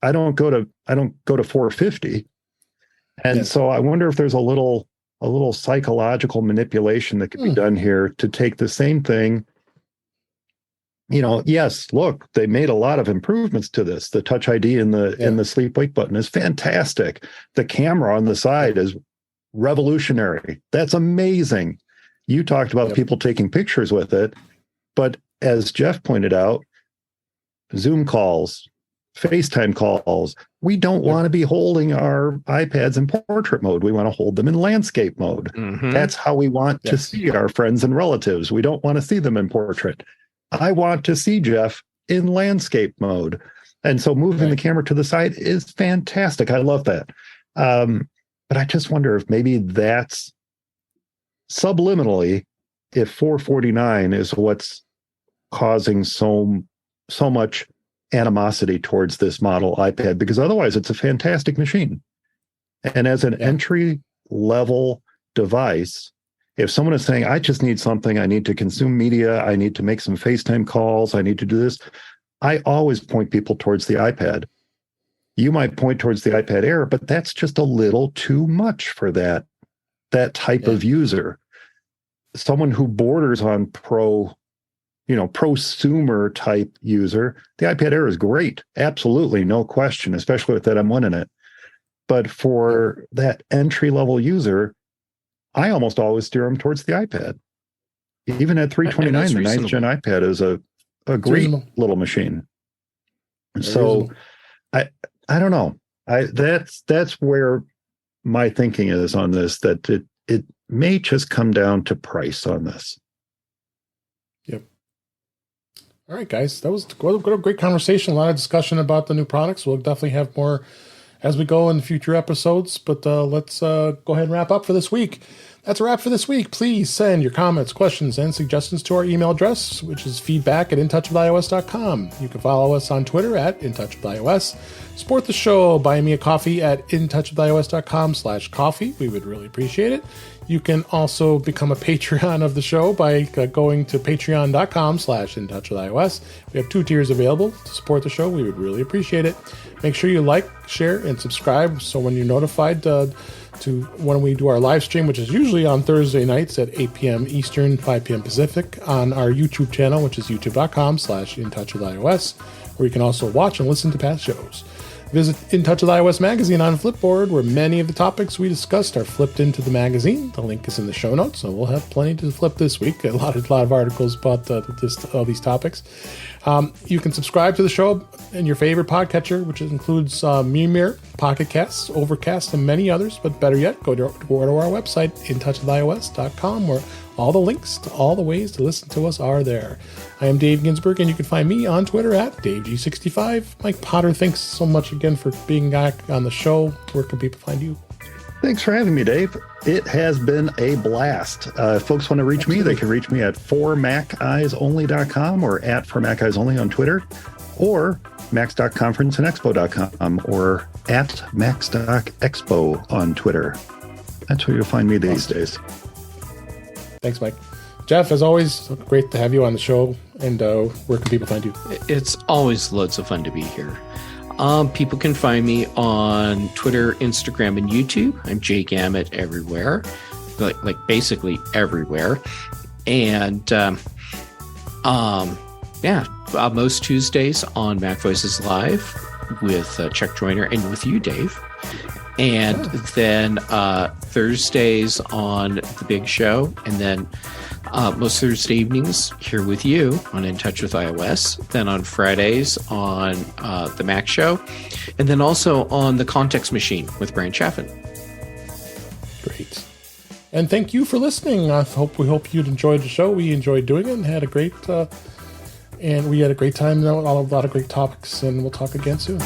[SPEAKER 2] I don't go to $450. And so I wonder if there's a little psychological manipulation that could be done here to take the same thing. Yes, look, they made a lot of improvements to this. The Touch ID in the sleep wake button is fantastic. The camera on the side is revolutionary. That's amazing. You talked about people taking pictures with it, but as Jeff pointed out, Zoom calls, FaceTime calls, we don't want to be holding our iPads in portrait mode. We want to hold them in landscape mode. Mm-hmm. That's how we want to see our friends and relatives. We don't want to see them in portrait. I want to see Jeff in landscape mode. And so moving the camera to the side is fantastic. I love that. But I just wonder if maybe that's subliminally, if $449 is what's causing so so much animosity towards this model iPad, because otherwise it's a fantastic machine. And as an entry level device, if someone is saying, I just need something, I need to consume media, I need to make some FaceTime calls, I need to do this, I always point people towards the iPad. You might point towards the iPad Air, but that's just a little too much for that type of user. Someone who borders on prosumer type user, the iPad Air is great. Absolutely, no question, especially with that M1 in it. But for that entry-level user, I almost always steer them towards the iPad. Even at $329, the 9th gen iPad is a great little machine. So I don't know. That's where my thinking is on this, that it may just come down to price on this.
[SPEAKER 1] Yep. All right, guys. That was a great conversation. A lot of discussion about the new products. We'll definitely have more as we go in future episodes. But let's go ahead and wrap up for this week. That's a wrap for this week. Please send your comments, questions, and suggestions to our email address, which is feedback@intouchwithios.com. You can follow us on Twitter @intouchwithios. Support the show. Buy me a coffee at intouchwithios.com/coffee. We would really appreciate it. You can also become a Patreon of the show by going to patreon.com/intouchwithios. We have 2 tiers available to support the show. We would really appreciate it. Make sure you like, share, and subscribe so when you're notified to when we do our live stream, which is usually on Thursday nights at 8 p.m. Eastern, 5 p.m. Pacific, on our YouTube channel, which is youtube.com/intouchwithios, where you can also watch and listen to past shows. Visit In Touch with iOS magazine on Flipboard, where many of the topics we discussed are flipped into the magazine. The link is in the show notes, so we'll have plenty to flip this week. A lot of articles about all these topics. You can subscribe to the show in your favorite podcatcher, which includes Mimir, Pocket Casts, Overcast, and many others. But better yet, go to our website, intouchwithios.com, where all the links to all the ways to listen to us are there. I am Dave Ginsburg, and you can find me on Twitter @DaveG65. Mike Potter, thanks so much again for being back on the show. Where can people find you?
[SPEAKER 2] Thanks for having me, Dave. It has been a blast. If folks want to reach me, they can reach me at formaceysonly.com or @formaceysonly on Twitter, or max.conferenceandexpo.com or @max.expo on Twitter. That's where you'll find me these days.
[SPEAKER 1] Thanks, Mike. Jeff, as always, great to have you on the show. And where can people find you?
[SPEAKER 3] It's always loads of fun to be here. People can find me on Twitter, Instagram, and YouTube. I'm Jay Gamet everywhere, like basically everywhere. And most Tuesdays on Mac Voices Live with Chuck Joyner and with you, Dave. And then Thursdays on The Big Show, and then most Thursday evenings here with you on In Touch with iOS, then on Fridays on The Mac Show, and then also on The Context Machine with Brian Chaffin.
[SPEAKER 1] Great. And thank you for listening. We hope you'd enjoyed the show. We enjoyed doing it and had a great time. A lot of great topics, and we'll talk again soon.